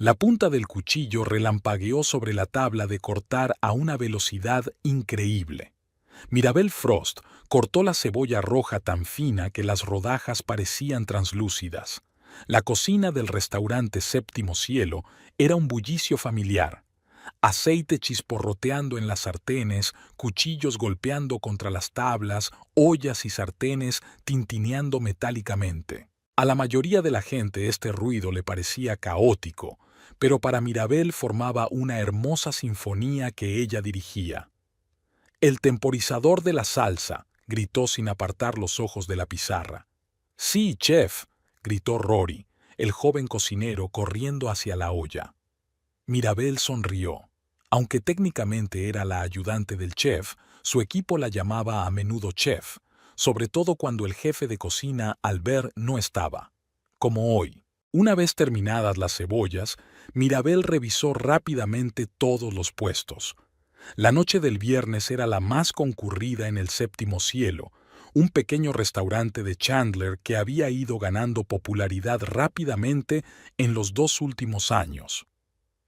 La punta del cuchillo relampagueó sobre la tabla de cortar a una velocidad increíble. Mirabel Frost cortó la cebolla roja tan fina que las rodajas parecían translúcidas. La cocina del restaurante Séptimo Cielo era un bullicio familiar. Aceite chisporroteando en las sartenes, cuchillos golpeando contra las tablas, ollas y sartenes tintineando metálicamente. A la mayoría de la gente este ruido le parecía caótico, pero para Mirabel formaba una hermosa sinfonía que ella dirigía. «El temporizador de la salsa», gritó sin apartar los ojos de la pizarra. «Sí, chef», gritó Rory, el joven cocinero corriendo hacia la olla. Mirabel sonrió. Aunque técnicamente era la ayudante del chef, su equipo la llamaba a menudo chef, sobre todo cuando el jefe de cocina, Albert, no estaba. Como hoy. Una vez terminadas las cebollas, Mirabel revisó rápidamente todos los puestos. La noche del viernes era la más concurrida en el Séptimo Cielo, un pequeño restaurante de Chandler que había ido ganando popularidad rápidamente en los 2 últimos años.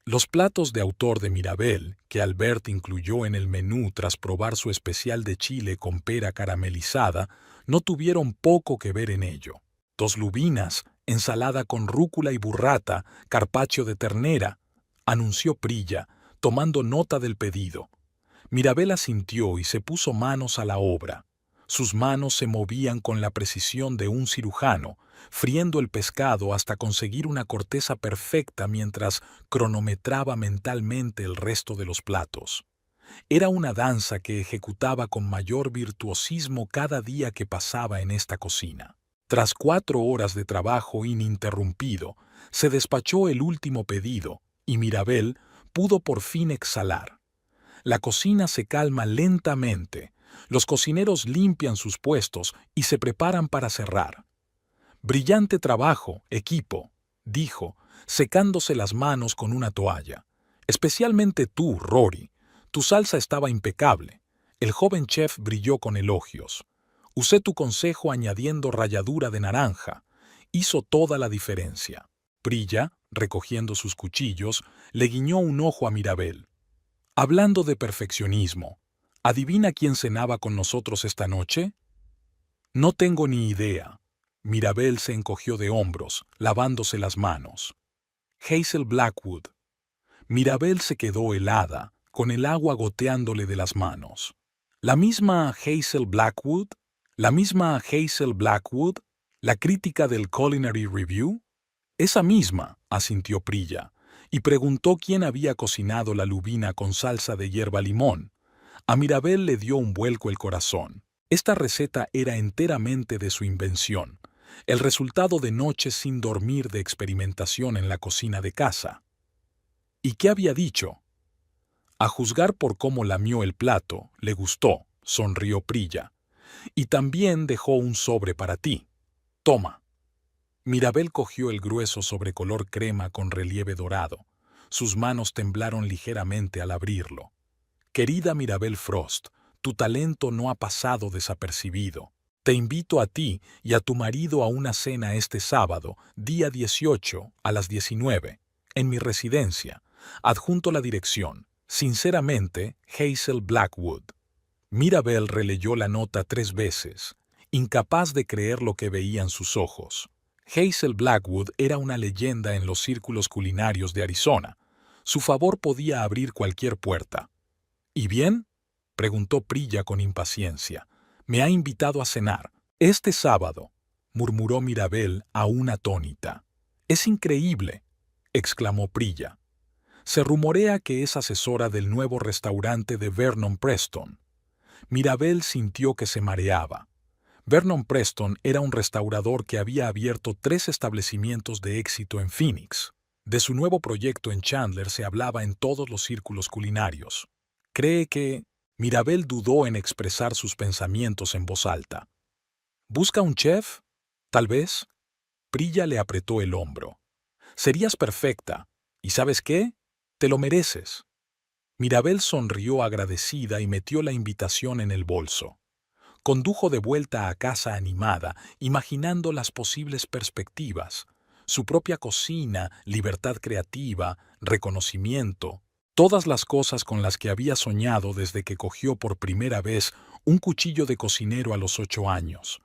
Los platos de autor de Mirabel, que Albert incluyó en el menú tras probar su especial de chile con pera caramelizada, no tuvieron poco que ver en ello. 2 lubinas, ensalada con rúcula y burrata, carpaccio de ternera, anunció Prilla, tomando nota del pedido. Mirabel asintió y se puso manos a la obra. Sus manos se movían con la precisión de un cirujano, friendo el pescado hasta conseguir una corteza perfecta mientras cronometraba mentalmente el resto de los platos. Era una danza que ejecutaba con mayor virtuosismo cada día que pasaba en esta cocina. Tras 4 horas de trabajo ininterrumpido, se despachó el último pedido y Mirabel pudo por fin exhalar. La cocina se calma lentamente. Los cocineros limpian sus puestos y se preparan para cerrar. «Brillante trabajo, equipo», dijo, secándose las manos con una toalla. «Especialmente tú, Rory. Tu salsa estaba impecable». El joven chef brilló con elogios. «Usé tu consejo añadiendo ralladura de naranja. Hizo toda la diferencia». Prilla, recogiendo sus cuchillos, le guiñó un ojo a Mirabel. «Hablando de perfeccionismo, ¿adivina quién cenaba con nosotros esta noche?» «No tengo ni idea». Mirabel se encogió de hombros, lavándose las manos. «Hazel Blackwood». Mirabel se quedó helada, con el agua goteándole de las manos. «¿La misma Hazel Blackwood? ¿La misma Hazel Blackwood? ¿La crítica del Culinary Review?» «Esa misma», asintió Prilla, y preguntó quién había cocinado la lubina con salsa de hierba limón. A Mirabel le dio un vuelco el corazón. Esta receta era enteramente de su invención, el resultado de noches sin dormir de experimentación en la cocina de casa. ¿Y qué había dicho? «A juzgar por cómo lamió el plato, le gustó», sonrió Prilla. «Y también dejó un sobre para ti. Toma». Mirabel cogió el grueso sobre color crema con relieve dorado. Sus manos temblaron ligeramente al abrirlo. «Querida Mirabel Frost, tu talento no ha pasado desapercibido. Te invito a ti y a tu marido a una cena este sábado, día 18, a las 19, en mi residencia. Adjunto la dirección. Sinceramente, Hazel Blackwood». Mirabel releyó la nota 3 veces, incapaz de creer lo que veían sus ojos. Hazel Blackwood era una leyenda en los círculos culinarios de Arizona. Su favor podía abrir cualquier puerta. «¿Y bien?», preguntó Prilla con impaciencia. «Me ha invitado a cenar. Este sábado», murmuró Mirabel aún atónita. «Es increíble», exclamó Prilla. «Se rumorea que es asesora del nuevo restaurante de Vernon Preston». Mirabel sintió que se mareaba. Vernon Preston era un restaurador que había abierto 3 establecimientos de éxito en Phoenix. De su nuevo proyecto en Chandler se hablaba en todos los círculos culinarios. «¿Cree que...?» Mirabel dudó en expresar sus pensamientos en voz alta. «¿Busca un chef? Tal vez». Prilla le apretó el hombro. «Serías perfecta. ¿Y sabes qué? Te lo mereces». Mirabel sonrió agradecida y metió la invitación en el bolso. Condujo de vuelta a casa animada, imaginando las posibles perspectivas. su propia cocina, libertad creativa, reconocimiento, todas las cosas con las que había soñado desde que cogió por primera vez un cuchillo de cocinero a los 8 años.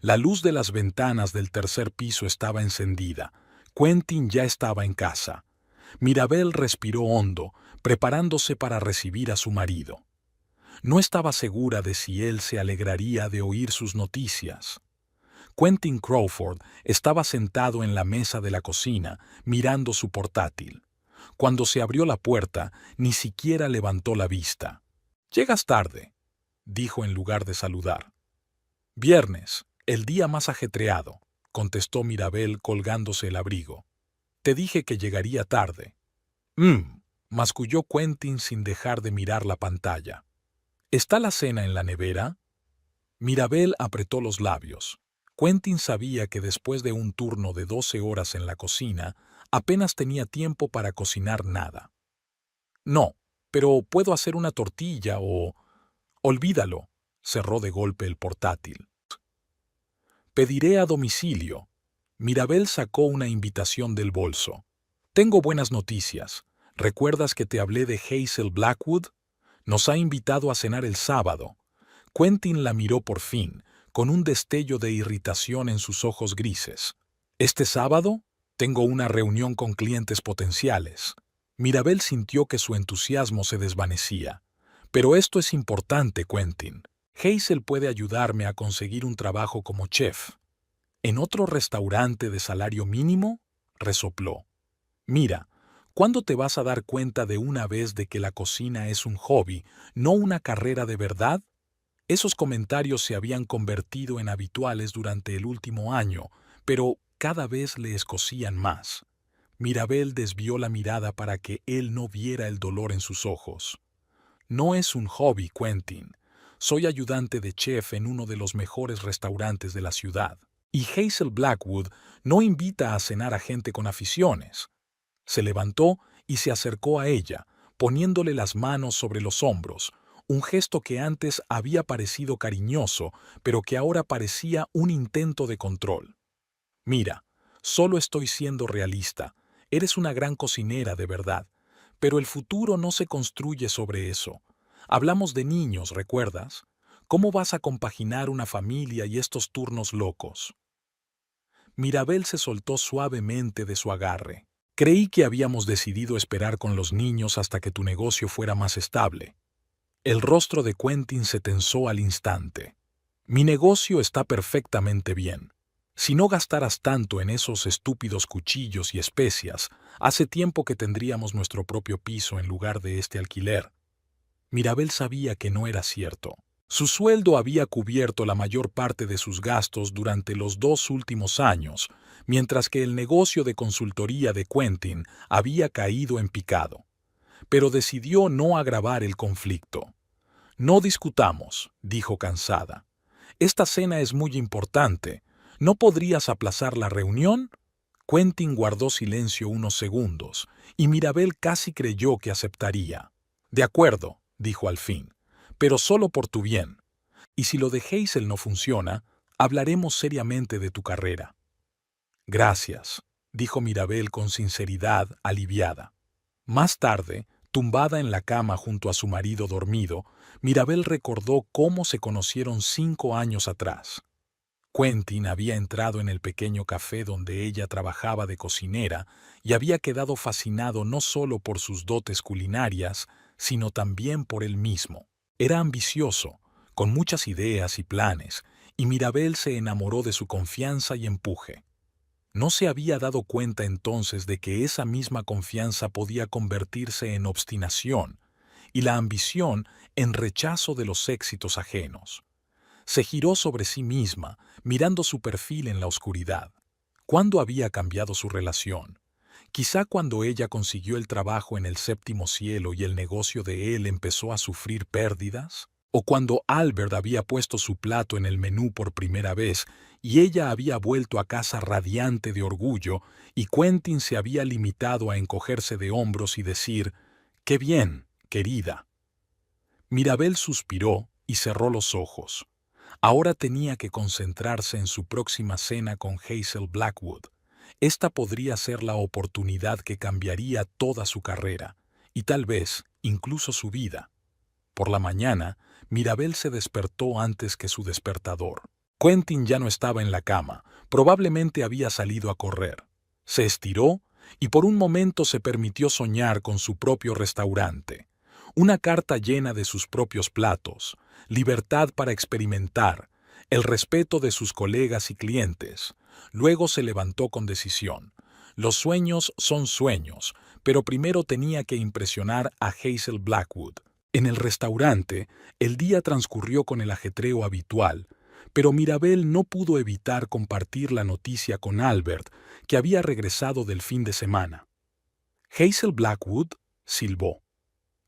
La luz de las ventanas del tercer piso estaba encendida. Quentin ya estaba en casa. Mirabel respiró hondo, preparándose para recibir a su marido. No estaba segura de si él se alegraría de oír sus noticias. Quentin Crawford estaba sentado en la mesa de la cocina, mirando su portátil. Cuando se abrió la puerta, ni siquiera levantó la vista. «Llegas tarde», dijo en lugar de saludar. «Viernes, el día más ajetreado», contestó Mirabel colgándose el abrigo. «Te dije que llegaría tarde». Masculló Quentin sin dejar de mirar la pantalla. «¿Está la cena en la nevera?» Mirabel apretó los labios. Quentin sabía que después de un turno de 12 horas en la cocina, apenas tenía tiempo para cocinar nada. «No, pero puedo hacer una tortilla o...» «Olvídalo», cerró de golpe el portátil. «Pediré a domicilio». Mirabel sacó una invitación del bolso. «Tengo buenas noticias. ¿Recuerdas que te hablé de Hazel Blackwood? Nos ha invitado a cenar el sábado». Quentin la miró por fin, con un destello de irritación en sus ojos grises. «¿Este sábado? Tengo una reunión con clientes potenciales». Mirabel sintió que su entusiasmo se desvanecía. «Pero esto es importante, Quentin. Hazel puede ayudarme a conseguir un trabajo como chef». «¿En otro restaurante de salario mínimo?», resopló. «Mira, ¿cuándo te vas a dar cuenta de una vez de que la cocina es un hobby, no una carrera de verdad?» Esos comentarios se habían convertido en habituales durante el último año, pero cada vez le escocían más. Mirabel desvió la mirada para que él no viera el dolor en sus ojos. «No es un hobby, Quentin. Soy ayudante de chef en uno de los mejores restaurantes de la ciudad. Y Hazel Blackwood no invita a cenar a gente con aficiones». Se levantó y se acercó a ella, poniéndole las manos sobre los hombros, un gesto que antes había parecido cariñoso, pero que ahora parecía un intento de control. «Mira, solo estoy siendo realista. Eres una gran cocinera de verdad, pero el futuro no se construye sobre eso. Hablamos de niños, ¿recuerdas? ¿Cómo vas a compaginar una familia y estos turnos locos?» Mirabel se soltó suavemente de su agarre. «Creí que habíamos decidido esperar con los niños hasta que tu negocio fuera más estable». El rostro de Quentin se tensó al instante. «Mi negocio está perfectamente bien. Si no gastaras tanto en esos estúpidos cuchillos y especias, hace tiempo que tendríamos nuestro propio piso en lugar de este alquiler». Mirabel sabía que no era cierto. Su sueldo había cubierto la mayor parte de sus gastos durante los 2 últimos años, mientras que el negocio de consultoría de Quentin había caído en picado. Pero decidió no agravar el conflicto. «No discutamos», dijo cansada. «Esta cena es muy importante. ¿No podrías aplazar la reunión?» Quentin guardó silencio unos segundos, y Mirabel casi creyó que aceptaría. «De acuerdo», dijo al fin, «pero solo por tu bien. Y si lo de Hazel no funciona, hablaremos seriamente de tu carrera». «Gracias», dijo Mirabel con sinceridad aliviada. Más tarde, tumbada en la cama junto a su marido dormido, Mirabel recordó cómo se conocieron 5 años atrás. Quentin había entrado en el pequeño café donde ella trabajaba de cocinera y había quedado fascinado no solo por sus dotes culinarias, sino también por él mismo. Era ambicioso, con muchas ideas y planes, y Mirabel se enamoró de su confianza y empuje. No se había dado cuenta entonces de que esa misma confianza podía convertirse en obstinación y la ambición en rechazo de los éxitos ajenos. Se giró sobre sí misma, mirando su perfil en la oscuridad. ¿Cuándo había cambiado su relación? Quizá cuando ella consiguió el trabajo en el séptimo cielo y el negocio de él empezó a sufrir pérdidas. ¿O cuando Albert había puesto su plato en el menú por primera vez y ella había vuelto a casa radiante de orgullo y Quentin se había limitado a encogerse de hombros y decir, «¡Qué bien, querida!». Mirabel suspiró y cerró los ojos. Ahora tenía que concentrarse en su próxima cena con Hazel Blackwood. Esta podría ser la oportunidad que cambiaría toda su carrera, y tal vez incluso su vida. Por la mañana, Mirabel se despertó antes que su despertador. Quentin ya no estaba en la cama, probablemente había salido a correr. Se estiró y por un momento se permitió soñar con su propio restaurante. Una carta llena de sus propios platos, libertad para experimentar, el respeto de sus colegas y clientes. Luego se levantó con decisión. Los sueños son sueños, pero primero tenía que impresionar a Hazel Blackwood. En el restaurante, el día transcurrió con el ajetreo habitual, pero Mirabel no pudo evitar compartir la noticia con Albert, que había regresado del fin de semana. Hazel Blackwood silbó.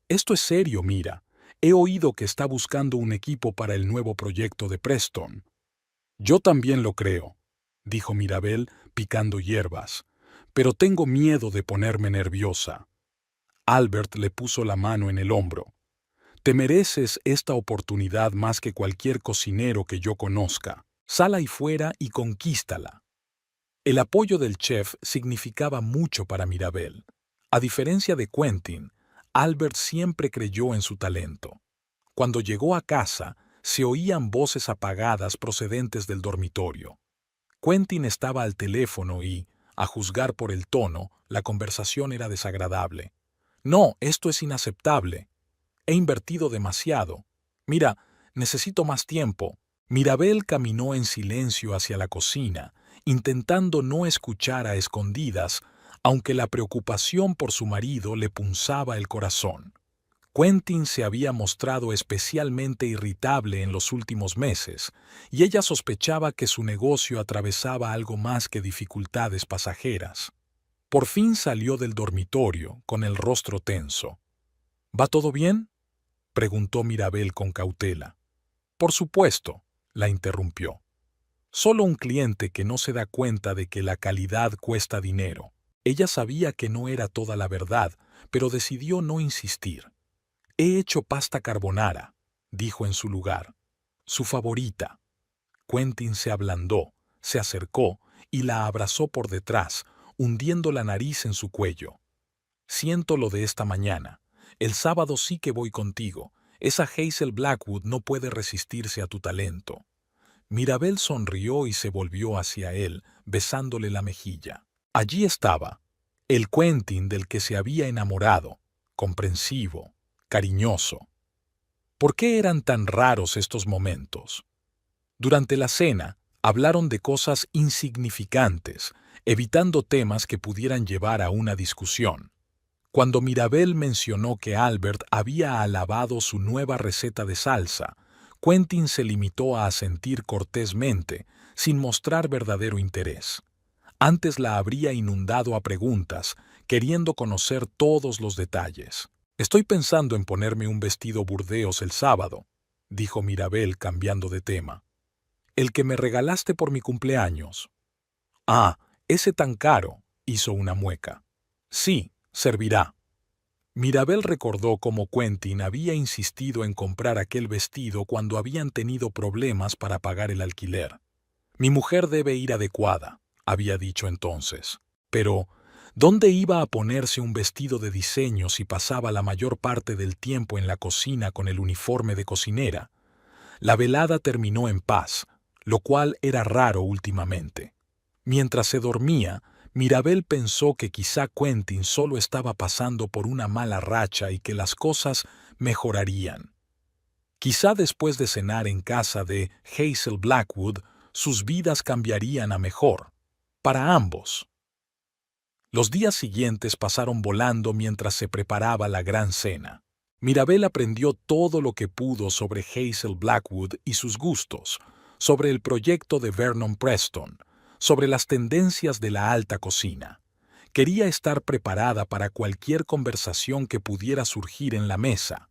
«Esto es serio, Mira. He oído que está buscando un equipo para el nuevo proyecto de Preston». «Yo también lo creo», dijo Mirabel, picando hierbas, «pero tengo miedo de ponerme nerviosa». Albert le puso la mano en el hombro. «Te mereces esta oportunidad más que cualquier cocinero que yo conozca. Sal ahí fuera y conquístala». El apoyo del chef significaba mucho para Mirabel. A diferencia de Quentin, Albert siempre creyó en su talento. Cuando llegó a casa, se oían voces apagadas procedentes del dormitorio. Quentin estaba al teléfono y, a juzgar por el tono, la conversación era desagradable. «No, esto es inaceptable. He invertido demasiado. Mira, necesito más tiempo». Mirabel caminó en silencio hacia la cocina, intentando no escuchar a escondidas, aunque la preocupación por su marido le punzaba el corazón. Quentin se había mostrado especialmente irritable en los últimos meses, y ella sospechaba que su negocio atravesaba algo más que dificultades pasajeras. Por fin salió del dormitorio, con el rostro tenso. «¿Va todo bien?», preguntó Mirabel con cautela. «Por supuesto», la interrumpió. «Solo un cliente que no se da cuenta de que la calidad cuesta dinero». Ella sabía que no era toda la verdad, pero decidió no insistir. «He hecho pasta carbonara», dijo en su lugar. «Su favorita». Quentin se ablandó, se acercó y la abrazó por detrás, hundiendo la nariz en su cuello. «Siento lo de esta mañana. El sábado sí que voy contigo. Esa Hazel Blackwood no puede resistirse a tu talento». Mirabel sonrió y se volvió hacia él, besándole la mejilla. Allí estaba, el Quentin del que se había enamorado, comprensivo, cariñoso. ¿Por qué eran tan raros estos momentos? Durante la cena, hablaron de cosas insignificantes, evitando temas que pudieran llevar a una discusión. Cuando Mirabel mencionó que Albert había alabado su nueva receta de salsa, Quentin se limitó a asentir cortésmente, sin mostrar verdadero interés. Antes la habría inundado a preguntas, queriendo conocer todos los detalles. «Estoy pensando en ponerme un vestido burdeos el sábado», dijo Mirabel cambiando de tema. «El que me regalaste por mi cumpleaños». «Ah, ese tan caro», hizo una mueca. «Sí, servirá». Mirabel recordó cómo Quentin había insistido en comprar aquel vestido cuando habían tenido problemas para pagar el alquiler. «Mi mujer debe ir adecuada», había dicho entonces. Pero, ¿dónde iba a ponerse un vestido de diseño si pasaba la mayor parte del tiempo en la cocina con el uniforme de cocinera? La velada terminó en paz, lo cual era raro últimamente. Mientras se dormía, Mirabel pensó que quizá Quentin solo estaba pasando por una mala racha y que las cosas mejorarían. Quizá después de cenar en casa de Hazel Blackwood, sus vidas cambiarían a mejor. Para ambos. Los días siguientes pasaron volando mientras se preparaba la gran cena. Mirabel aprendió todo lo que pudo sobre Hazel Blackwood y sus gustos, sobre el proyecto de Vernon Preston, sobre las tendencias de la alta cocina. Quería estar preparada para cualquier conversación que pudiera surgir en la mesa.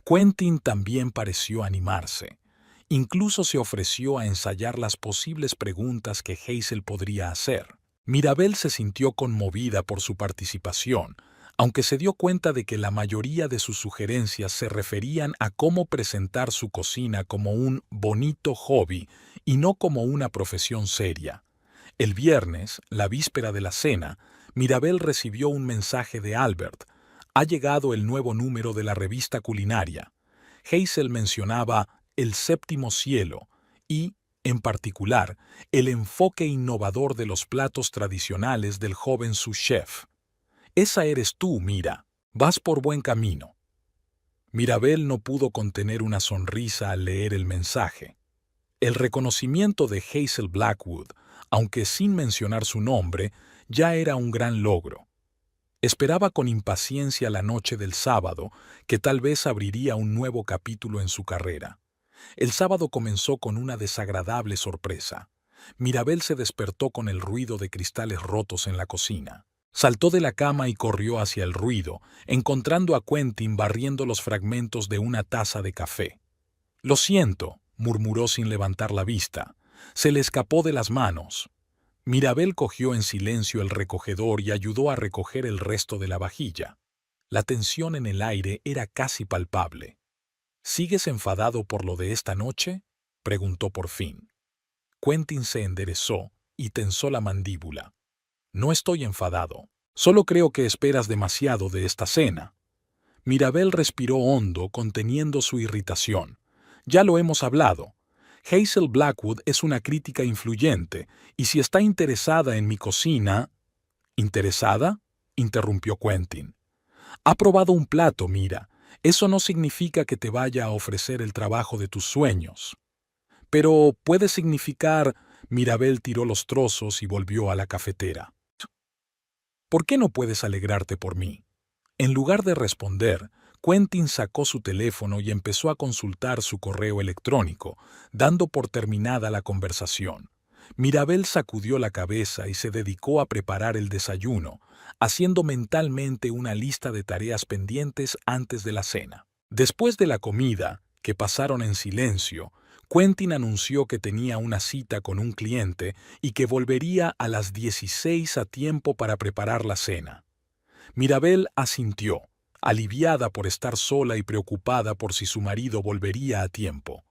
Quentin también pareció animarse. Incluso se ofreció a ensayar las posibles preguntas que Hazel podría hacer. Mirabel se sintió conmovida por su participación, aunque se dio cuenta de que la mayoría de sus sugerencias se referían a cómo presentar su cocina como un bonito hobby y no como una profesión seria. El viernes, la víspera de la cena, Mirabel recibió un mensaje de Albert. Ha llegado el nuevo número de la revista culinaria. Hazel mencionaba el séptimo cielo y, en particular, el enfoque innovador de los platos tradicionales del joven sous chef. Esa eres tú, Mira. Vas por buen camino. Mirabel no pudo contener una sonrisa al leer el mensaje. El reconocimiento de Hazel Blackwood, aunque sin mencionar su nombre, ya era un gran logro. Esperaba con impaciencia la noche del sábado, que tal vez abriría un nuevo capítulo en su carrera. El sábado comenzó con una desagradable sorpresa. Mirabel se despertó con el ruido de cristales rotos en la cocina. Saltó de la cama y corrió hacia el ruido, encontrando a Quentin barriendo los fragmentos de una taza de café. «Lo siento», murmuró sin levantar la vista. Se le escapó de las manos. Mirabel cogió en silencio el recogedor y ayudó a recoger el resto de la vajilla. La tensión en el aire era casi palpable. «¿Sigues enfadado por lo de esta noche?», preguntó por fin. Quentin se enderezó y tensó la mandíbula. «No estoy enfadado. Solo creo que esperas demasiado de esta cena». Mirabel respiró hondo, conteniendo su irritación. «Ya lo hemos hablado. Hazel Blackwood es una crítica influyente, y si está interesada en mi cocina...» «¿Interesada?», interrumpió Quentin. «Ha probado un plato, Mira. Eso no significa que te vaya a ofrecer el trabajo de tus sueños». «Pero puede significar...» Mirabel tiró los trozos y volvió a la cafetera. «¿Por qué no puedes alegrarte por mí?». En lugar de responder, Quentin sacó su teléfono y empezó a consultar su correo electrónico, dando por terminada la conversación. Mirabel sacudió la cabeza y se dedicó a preparar el desayuno, haciendo mentalmente una lista de tareas pendientes antes de la cena. Después de la comida, que pasaron en silencio, Quentin anunció que tenía una cita con un cliente y que volvería a las 16 a tiempo para preparar la cena. Mirabel asintió, aliviada por estar sola y preocupada por si su marido volvería a tiempo.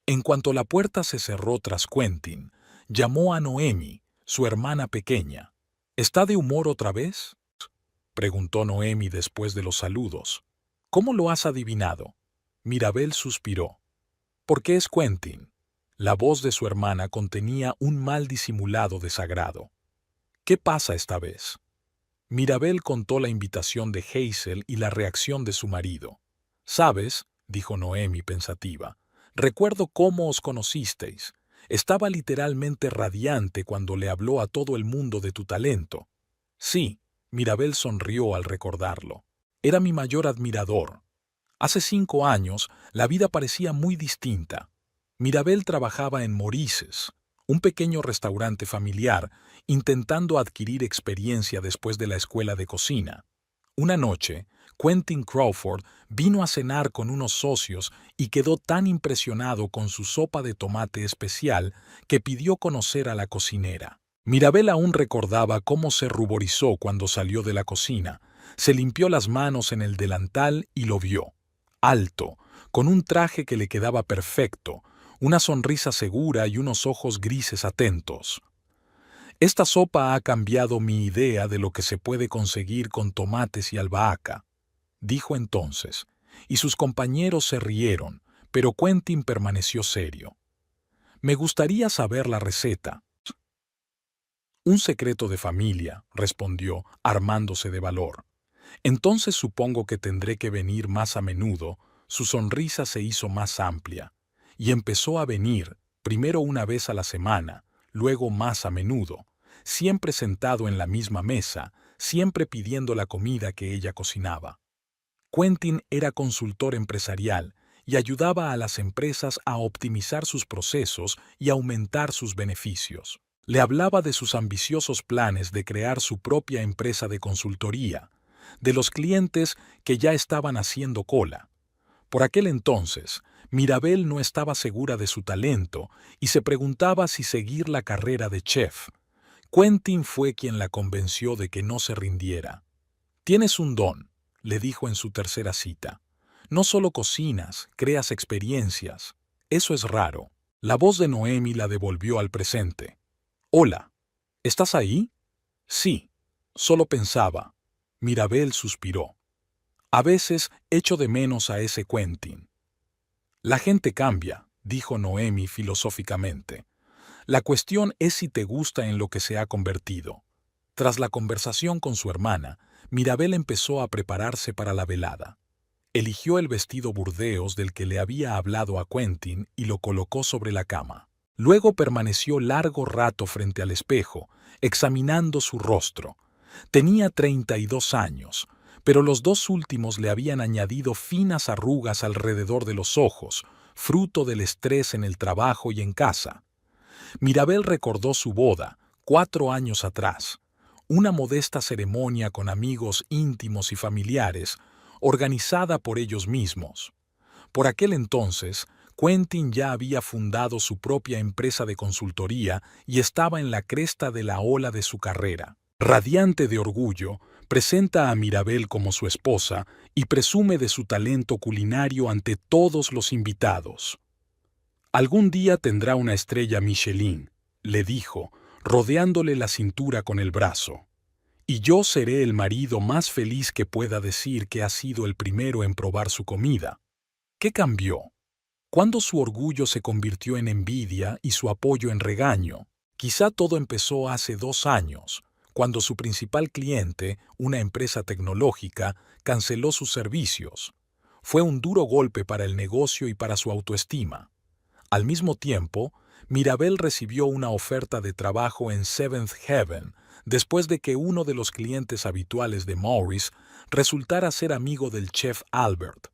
En cuanto la puerta se cerró tras Quentin, llamó a Noemi, su hermana pequeña. «¿Está de humor otra vez?», preguntó Noemi después de los saludos. «¿Cómo lo has adivinado?». Mirabel suspiró. «Porque es Quentin». La voz de su hermana contenía un mal disimulado desagrado. «¿Qué pasa esta vez?». Mirabel contó la invitación de Hazel y la reacción de su marido. «¿Sabes?», dijo Noemi pensativa, «recuerdo cómo os conocisteis. Estaba literalmente radiante cuando le habló a todo el mundo de tu talento». «Sí», Mirabel sonrió al recordarlo. «Era mi mayor admirador». Hace 5 años, la vida parecía muy distinta. Mirabel trabajaba en Maurice's, un pequeño restaurante familiar, intentando adquirir experiencia después de la escuela de cocina. Una noche, Quentin Crawford vino a cenar con unos socios y quedó tan impresionado con su sopa de tomate especial que pidió conocer a la cocinera. Mirabel aún recordaba cómo se ruborizó cuando salió de la cocina, se limpió las manos en el delantal y lo vio. Alto, con un traje que le quedaba perfecto, una sonrisa segura y unos ojos grises atentos. «Esta sopa ha cambiado mi idea de lo que se puede conseguir con tomates y albahaca», dijo entonces, y sus compañeros se rieron, pero Quentin permaneció serio. «Me gustaría saber la receta». «Un secreto de familia», respondió, armándose de valor. «Entonces supongo que tendré que venir más a menudo». Su sonrisa se hizo más amplia, y empezó a venir, primero una vez a la semana, luego más a menudo, siempre sentado en la misma mesa, siempre pidiendo la comida que ella cocinaba. Quentin era consultor empresarial y ayudaba a las empresas a optimizar sus procesos y aumentar sus beneficios. Le hablaba de sus ambiciosos planes de crear su propia empresa de consultoría, de los clientes que ya estaban haciendo cola. Por aquel entonces, Mirabel no estaba segura de su talento y se preguntaba si seguir la carrera de chef. Quentin fue quien la convenció de que no se rindiera. «Tienes un don», le dijo en su tercera cita. «No solo cocinas, creas experiencias. Eso es raro». La voz de Noemi la devolvió al presente. «Hola». ¿Estás ahí? Sí. Solo pensaba. Mirabel suspiró. A veces echo de menos a ese Quentin. La gente cambia, dijo Noemi filosóficamente. La cuestión es si te gusta en lo que se ha convertido. Tras la conversación con su hermana, Mirabel empezó a prepararse para la velada. Eligió el vestido burdeos del que le había hablado a Quentin y lo colocó sobre la cama. Luego permaneció largo rato frente al espejo, examinando su rostro. Tenía 32 años, pero los dos últimos le habían añadido finas arrugas alrededor de los ojos, fruto del estrés en el trabajo y en casa. Mirabel recordó su boda, 4 años atrás, una modesta ceremonia con amigos íntimos y familiares, organizada por ellos mismos. Por aquel entonces, Quentin ya había fundado su propia empresa de consultoría y estaba en la cresta de la ola de su carrera. Radiante de orgullo, presenta a Mirabel como su esposa y presume de su talento culinario ante todos los invitados. Algún día tendrá una estrella Michelin, le dijo, rodeándole la cintura con el brazo. Y yo seré el marido más feliz que pueda decir que ha sido el primero en probar su comida. ¿Qué cambió? ¿Cuándo su orgullo se convirtió en envidia y su apoyo en regaño? Quizá todo empezó hace 2 años, cuando su principal cliente, una empresa tecnológica, canceló sus servicios. Fue un duro golpe para el negocio y para su autoestima. Al mismo tiempo, Mirabel recibió una oferta de trabajo en Seventh Heaven, después de que uno de los clientes habituales de Maurice resultara ser amigo del chef Albert.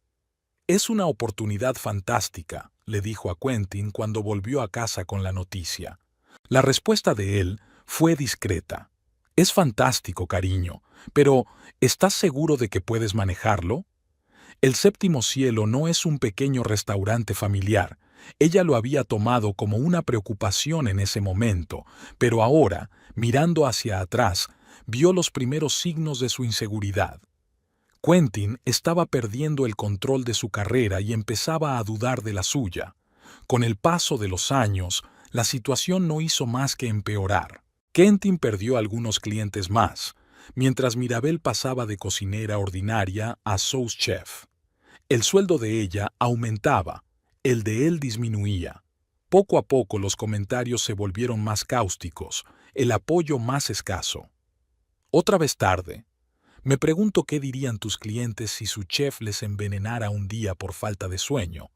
«Es una oportunidad fantástica», le dijo a Quentin cuando volvió a casa con la noticia. La respuesta de él fue discreta. «Es fantástico, cariño, pero ¿estás seguro de que puedes manejarlo?» El Séptimo Cielo no es un pequeño restaurante familiar. Ella lo había tomado como una preocupación en ese momento, pero ahora, mirando hacia atrás, vio los primeros signos de su inseguridad. Quentin estaba perdiendo el control de su carrera y empezaba a dudar de la suya. Con el paso de los años, la situación no hizo más que empeorar. Quentin perdió algunos clientes más, mientras Mirabel pasaba de cocinera ordinaria a sous chef. El sueldo de ella aumentaba, el de él disminuía. Poco a poco los comentarios se volvieron más cáusticos, el apoyo más escaso. Otra vez tarde. Me pregunto qué dirían tus clientes si su chef les envenenara un día por falta de sueño.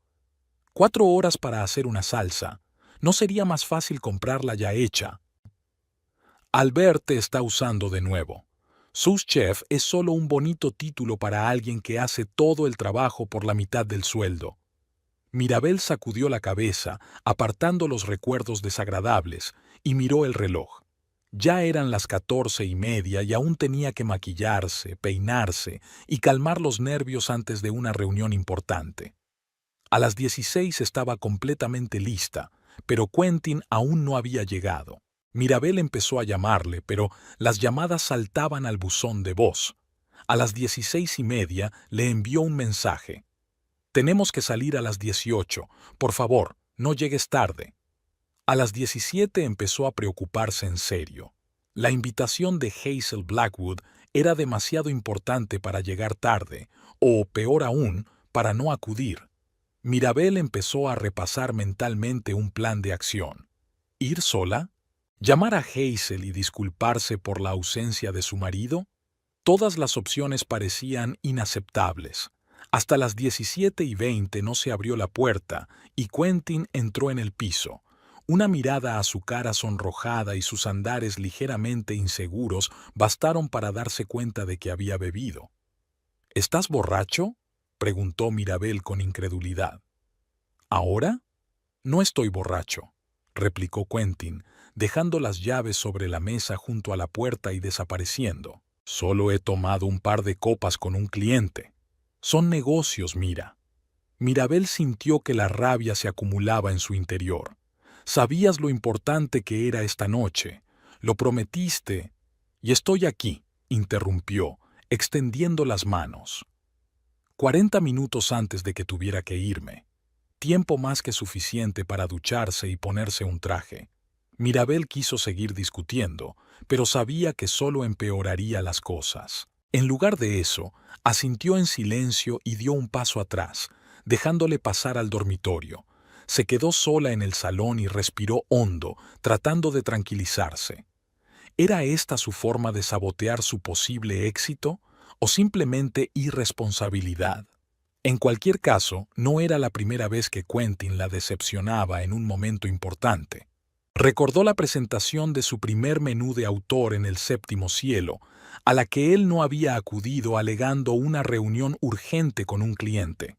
4 horas para hacer una salsa. ¿No sería más fácil comprarla ya hecha? Albert te está usando de nuevo. Sous chef es solo un bonito título para alguien que hace todo el trabajo por la mitad del sueldo. Mirabel sacudió la cabeza, apartando los recuerdos desagradables, y miró el reloj. Ya eran las 14:30 y aún tenía que maquillarse, peinarse y calmar los nervios antes de una reunión importante. A las 16 estaba completamente lista, pero Quentin aún no había llegado. Mirabel empezó a llamarle, pero las llamadas saltaban al buzón de voz. A las 16:30 le envió un mensaje. «Tenemos que salir a las 18. Por favor, no llegues tarde». A las 17 empezó a preocuparse en serio. La invitación de Hazel Blackwood era demasiado importante para llegar tarde, o, peor aún, para no acudir. Mirabel empezó a repasar mentalmente un plan de acción. ¿Ir sola? ¿Llamar a Hazel y disculparse por la ausencia de su marido? Todas las opciones parecían inaceptables. Hasta las 17:20 no se abrió la puerta y Quentin entró en el piso. Una mirada a su cara sonrojada y sus andares ligeramente inseguros bastaron para darse cuenta de que había bebido. «¿Estás borracho?», preguntó Mirabel con incredulidad. «¿Ahora? No estoy borracho», replicó Quentin, dejando las llaves sobre la mesa junto a la puerta y desapareciendo. «Solo he tomado un par de copas con un cliente. Son negocios, mira». Mirabel sintió que la rabia se acumulaba en su interior. «Sabías lo importante que era esta noche. Lo prometiste». «Y estoy aquí», interrumpió, extendiendo las manos. 40 minutos antes de que tuviera que irme. Tiempo más que suficiente para ducharse y ponerse un traje. Mirabel quiso seguir discutiendo, pero sabía que solo empeoraría las cosas. En lugar de eso, asintió en silencio y dio un paso atrás, dejándole pasar al dormitorio. Se quedó sola en el salón y respiró hondo, tratando de tranquilizarse. ¿Era esta su forma de sabotear su posible éxito o simplemente irresponsabilidad? En cualquier caso, no era la primera vez que Quentin la decepcionaba en un momento importante. Recordó la presentación de su primer menú de autor en el Séptimo Cielo, a la que él no había acudido alegando una reunión urgente con un cliente,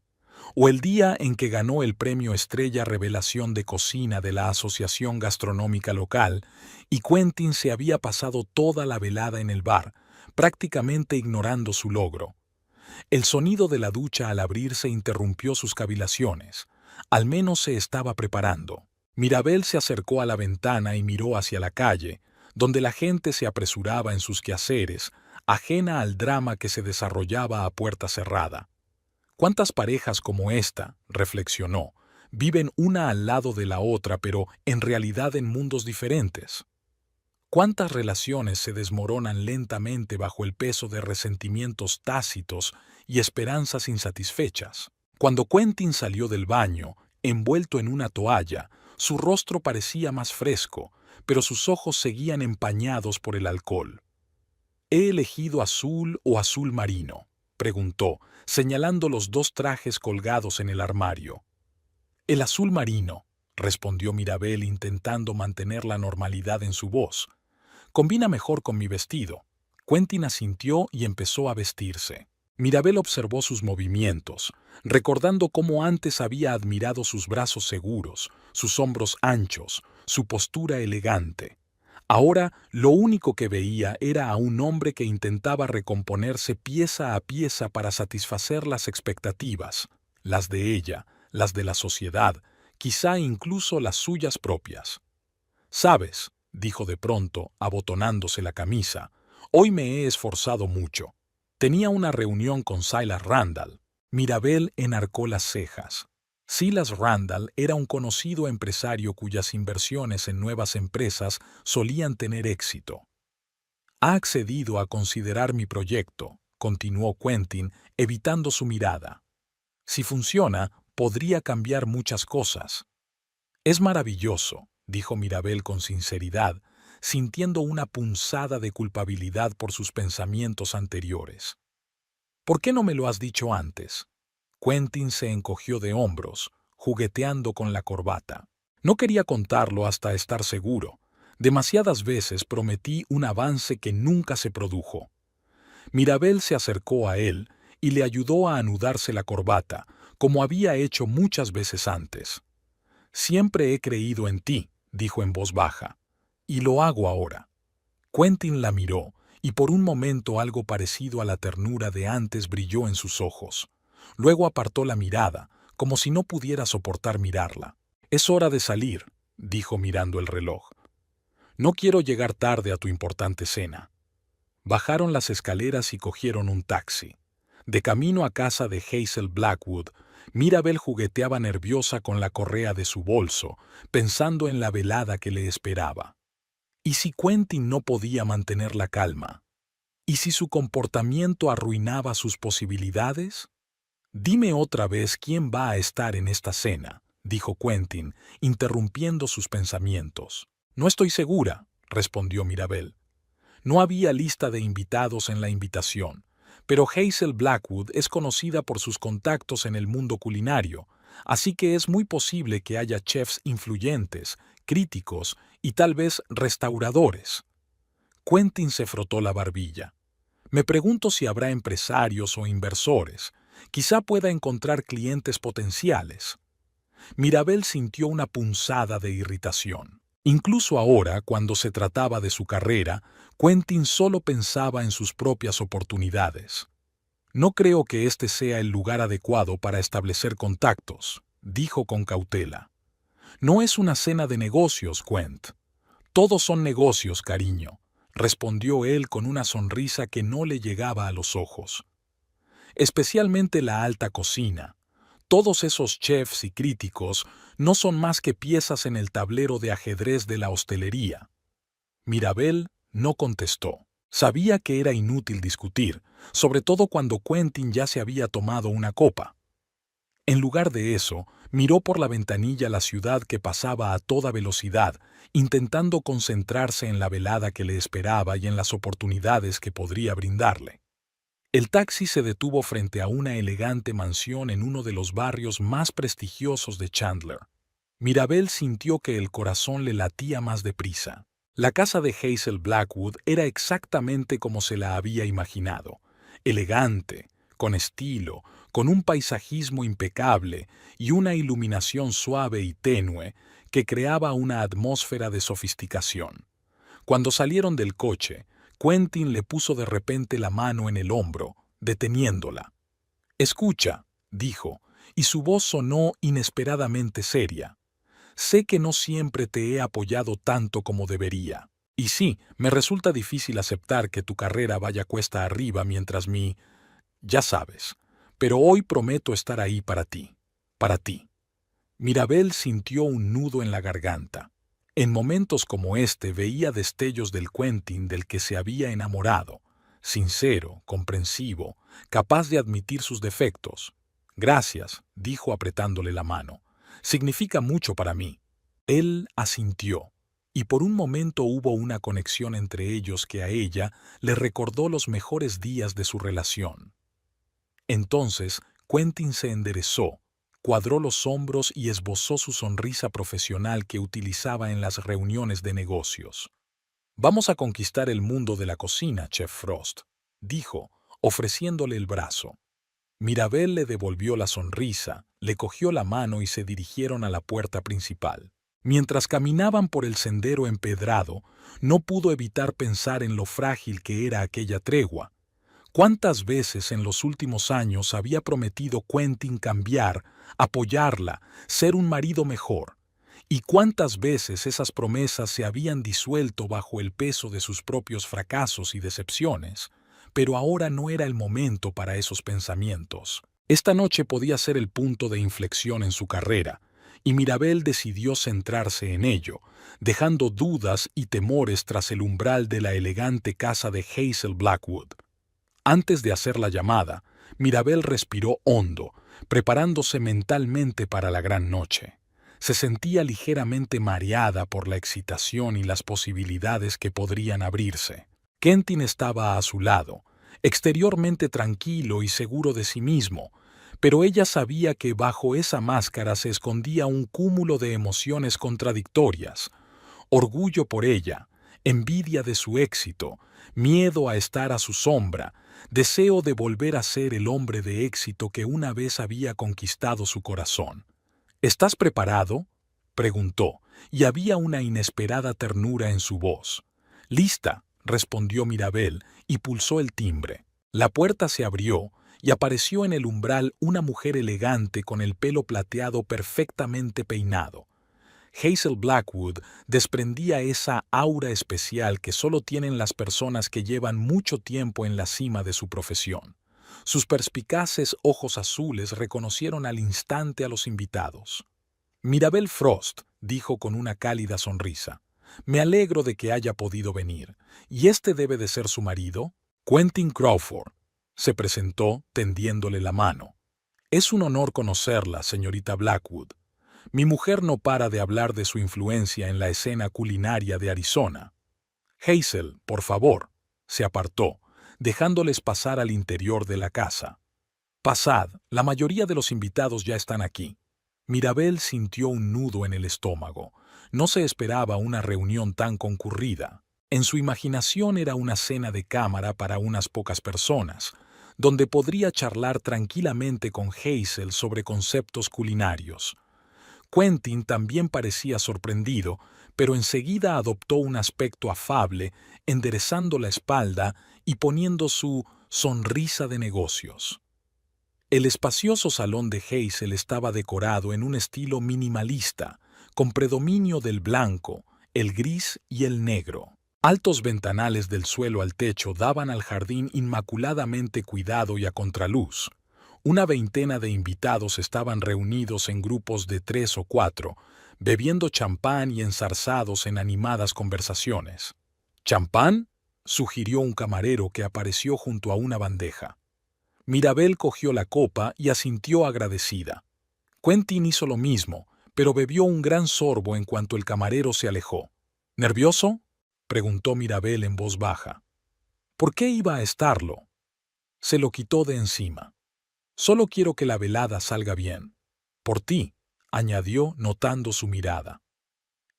o el día en que ganó el premio Estrella Revelación de Cocina de la Asociación Gastronómica Local y Quentin se había pasado toda la velada en el bar, prácticamente ignorando su logro. El sonido de la ducha al abrirse interrumpió sus cavilaciones. Al menos se estaba preparando. Mirabel se acercó a la ventana y miró hacia la calle, donde la gente se apresuraba en sus quehaceres, ajena al drama que se desarrollaba a puerta cerrada. ¿Cuántas parejas como esta, reflexionó, viven una al lado de la otra, pero en realidad en mundos diferentes? ¿Cuántas relaciones se desmoronan lentamente bajo el peso de resentimientos tácitos y esperanzas insatisfechas? Cuando Quentin salió del baño, envuelto en una toalla, su rostro parecía más fresco, pero sus ojos seguían empañados por el alcohol. ¿He elegido azul o azul marino?, preguntó, señalando los dos trajes colgados en el armario. El azul marino, respondió Mirabel intentando mantener la normalidad en su voz. Combina mejor con mi vestido. Quentin asintió y empezó a vestirse. Mirabel observó sus movimientos, recordando cómo antes había admirado sus brazos seguros, sus hombros anchos, su postura elegante. Ahora lo único que veía era a un hombre que intentaba recomponerse pieza a pieza para satisfacer las expectativas, las de ella, las de la sociedad, quizá incluso las suyas propias. «Sabes», dijo de pronto, abotonándose la camisa, «hoy me he esforzado mucho. Tenía una reunión con Silas Randall». Mirabel enarcó las cejas. Silas Randall era un conocido empresario cuyas inversiones en nuevas empresas solían tener éxito. «Ha accedido a considerar mi proyecto», continuó Quentin, evitando su mirada. «Si funciona, podría cambiar muchas cosas». «Es maravilloso», dijo Mirabel con sinceridad, sintiendo una punzada de culpabilidad por sus pensamientos anteriores. «¿Por qué no me lo has dicho antes?». Quentin se encogió de hombros, jugueteando con la corbata. «No quería contarlo hasta estar seguro. Demasiadas veces prometí un avance que nunca se produjo». Mirabel se acercó a él y le ayudó a anudarse la corbata, como había hecho muchas veces antes. «Siempre he creído en ti», dijo en voz baja, «y lo hago ahora». Quentin la miró, y por un momento algo parecido a la ternura de antes brilló en sus ojos. Luego apartó la mirada, como si no pudiera soportar mirarla. «Es hora de salir», dijo mirando el reloj. «No quiero llegar tarde a tu importante cena». Bajaron las escaleras y cogieron un taxi. De camino a casa de Hazel Blackwood, Mirabel jugueteaba nerviosa con la correa de su bolso, pensando en la velada que le esperaba. ¿Y si Quentin no podía mantener la calma? ¿Y si su comportamiento arruinaba sus posibilidades? «Dime otra vez quién va a estar en esta cena», dijo Quentin, interrumpiendo sus pensamientos. «No estoy segura», respondió Mirabel. No había lista de invitados en la invitación, pero Hazel Blackwood es conocida por sus contactos en el mundo culinario, así que es muy posible que haya chefs influyentes, críticos y tal vez restauradores. Quentin se frotó la barbilla. «Me pregunto si habrá empresarios o inversores. Quizá pueda encontrar clientes potenciales». Mirabel sintió una punzada de irritación. Incluso ahora, cuando se trataba de su carrera, Quentin solo pensaba en sus propias oportunidades. «No creo que este sea el lugar adecuado para establecer contactos», dijo con cautela. «No es una cena de negocios, Quent». «Todos son negocios, cariño», respondió él con una sonrisa que no le llegaba a los ojos. «Especialmente la alta cocina. Todos esos chefs y críticos no son más que piezas en el tablero de ajedrez de la hostelería. Mirabel no contestó. Sabía que era inútil discutir, sobre todo cuando Quentin ya se había tomado una copa. En lugar de eso, miró por la ventanilla la ciudad que pasaba a toda velocidad, intentando concentrarse en la velada que le esperaba y en las oportunidades que podría brindarle. El taxi se detuvo frente a una elegante mansión en uno de los barrios más prestigiosos de Chandler. Mirabel sintió que el corazón le latía más deprisa. La casa de Hazel Blackwood era exactamente como se la había imaginado, elegante, con estilo, con un paisajismo impecable y una iluminación suave y tenue que creaba una atmósfera de sofisticación. Cuando salieron del coche, Quentin le puso de repente la mano en el hombro, deteniéndola. «Escucha», dijo, y su voz sonó inesperadamente seria. «Sé que no siempre te he apoyado tanto como debería. Y sí, me resulta difícil aceptar que tu carrera vaya cuesta arriba mientras ya sabes. Pero hoy prometo estar ahí para ti. Para ti». Mirabel sintió un nudo en la garganta. En momentos como este veía destellos del Quentin del que se había enamorado, sincero, comprensivo, capaz de admitir sus defectos. «Gracias», dijo apretándole la mano. «Significa mucho para mí». Él asintió, y por un momento hubo una conexión entre ellos que a ella le recordó los mejores días de su relación. Entonces Quentin se enderezó, cuadró los hombros y esbozó su sonrisa profesional que utilizaba en las reuniones de negocios. «Vamos a conquistar el mundo de la cocina, Chef Frost», dijo, ofreciéndole el brazo. Mirabel le devolvió la sonrisa, le cogió la mano y se dirigieron a la puerta principal. Mientras caminaban por el sendero empedrado, no pudo evitar pensar en lo frágil que era aquella tregua. ¿Cuántas veces en los últimos años había prometido Quentin cambiar, apoyarla, ser un marido mejor? ¿Y cuántas veces esas promesas se habían disuelto bajo el peso de sus propios fracasos y decepciones? Pero ahora no era el momento para esos pensamientos. Esta noche podía ser el punto de inflexión en su carrera, y Mirabel decidió centrarse en ello, dejando dudas y temores tras el umbral de la elegante casa de Hazel Blackwood. Antes de hacer la llamada, Mirabel respiró hondo, preparándose mentalmente para la gran noche. Se sentía ligeramente mareada por la excitación y las posibilidades que podrían abrirse. Quentin estaba a su lado, exteriormente tranquilo y seguro de sí mismo, pero ella sabía que bajo esa máscara se escondía un cúmulo de emociones contradictorias: orgullo por ella, envidia de su éxito, miedo a estar a su sombra, deseo de volver a ser el hombre de éxito que una vez había conquistado su corazón. «¿Estás preparado?», preguntó, y había una inesperada ternura en su voz. «Lista», respondió Mirabel, y pulsó el timbre. La puerta se abrió, y apareció en el umbral una mujer elegante con el pelo plateado perfectamente peinado. Hazel Blackwood desprendía esa aura especial que solo tienen las personas que llevan mucho tiempo en la cima de su profesión. Sus perspicaces ojos azules reconocieron al instante a los invitados. «Mirabel Frost», dijo con una cálida sonrisa. «Me alegro de que haya podido venir. ¿Y este debe de ser su marido?». «Quentin Crawford», se presentó tendiéndole la mano. «Es un honor conocerla, señorita Blackwood. Mi mujer no para de hablar de su influencia en la escena culinaria de Arizona». «Hazel, por favor», se apartó, dejándoles pasar al interior de la casa. «Pasad, la mayoría de los invitados ya están aquí». Mirabel sintió un nudo en el estómago. No se esperaba una reunión tan concurrida. En su imaginación era una cena de cámara para unas pocas personas, donde podría charlar tranquilamente con Hazel sobre conceptos culinarios. Quentin también parecía sorprendido, pero enseguida adoptó un aspecto afable, enderezando la espalda y poniendo su sonrisa de negocios. El espacioso salón de Hazel estaba decorado en un estilo minimalista, con predominio del blanco, el gris y el negro. Altos ventanales del suelo al techo daban al jardín inmaculadamente cuidado y a contraluz. Una veintena de invitados estaban reunidos en grupos de 3 o 4, bebiendo champán y enzarzados en animadas conversaciones. ¿Champán?, sugirió un camarero que apareció junto a una bandeja. Mirabel cogió la copa y asintió agradecida. Quentin hizo lo mismo, pero bebió un gran sorbo en cuanto el camarero se alejó. ¿Nervioso?, preguntó Mirabel en voz baja. ¿Por qué iba a estarlo? Se lo quitó de encima. Solo quiero que la velada salga bien. Por ti, añadió notando su mirada.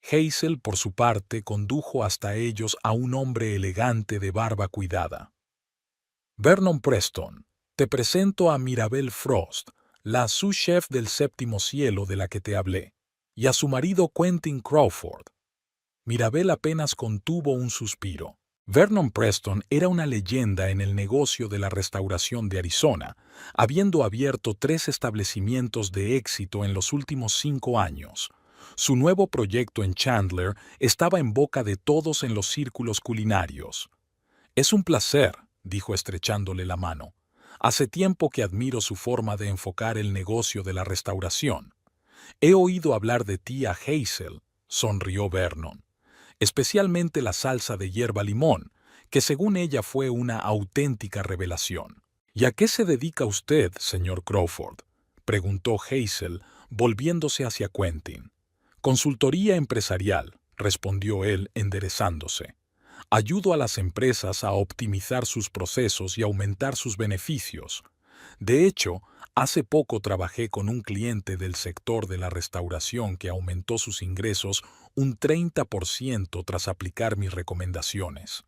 Hazel, por su parte, condujo hasta ellos a un hombre elegante de barba cuidada. Vernon Preston, te presento a Mirabel Frost, la sous-chef del séptimo cielo de la que te hablé, y a su marido Quentin Crawford. Mirabel apenas contuvo un suspiro. Vernon Preston era una leyenda en el negocio de la restauración de Arizona, habiendo abierto 3 establecimientos de éxito en los últimos 5 años. Su nuevo proyecto en Chandler estaba en boca de todos en los círculos culinarios. «Es un placer», dijo estrechándole la mano. «Hace tiempo que admiro su forma de enfocar el negocio de la restauración. He oído hablar de ti a Hazel», sonrió Vernon. «Especialmente la salsa de hierba limón, que según ella fue una auténtica revelación». «¿Y a qué se dedica usted, señor Crawford?», preguntó Hazel, volviéndose hacia Quentin. «Consultoría empresarial», respondió él enderezándose. «Ayudo a las empresas a optimizar sus procesos y aumentar sus beneficios. De hecho, hace poco trabajé con un cliente del sector de la restauración que aumentó sus ingresos un 30% tras aplicar mis recomendaciones».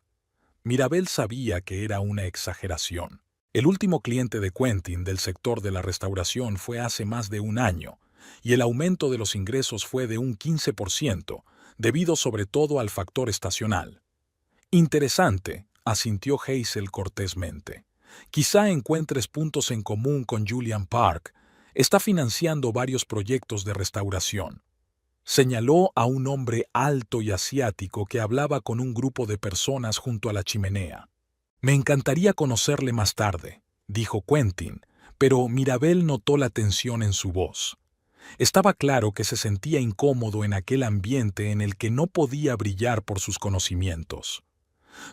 Mirabel sabía que era una exageración. El último cliente de Quentin del sector de la restauración fue hace más de un año, y el aumento de los ingresos fue de un 15%, debido sobre todo al factor estacional. «Interesante», asintió Hazel cortésmente. «Quizá encuentres puntos en común con Julian Park. Está financiando varios proyectos de restauración». Señaló a un hombre alto y asiático que hablaba con un grupo de personas junto a la chimenea. «Me encantaría conocerle más tarde», dijo Quentin, pero Mirabel notó la tensión en su voz. Estaba claro que se sentía incómodo en aquel ambiente en el que no podía brillar por sus conocimientos.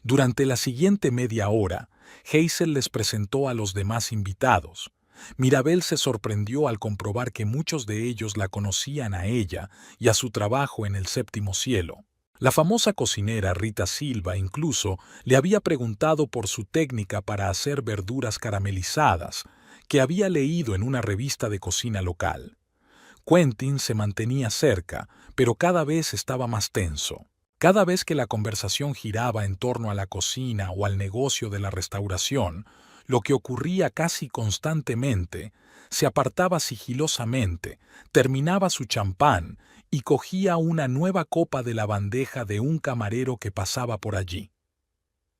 Durante la siguiente media hora, Hazel les presentó a los demás invitados. Mirabel se sorprendió al comprobar que muchos de ellos la conocían a ella y a su trabajo en el séptimo cielo. La famosa cocinera Rita Silva incluso le había preguntado por su técnica para hacer verduras caramelizadas, que había leído en una revista de cocina local. Quentin se mantenía cerca, pero cada vez estaba más tenso. Cada vez que la conversación giraba en torno a la cocina o al negocio de la restauración, lo que ocurría casi constantemente, se apartaba sigilosamente, terminaba su champán y cogía una nueva copa de la bandeja de un camarero que pasaba por allí.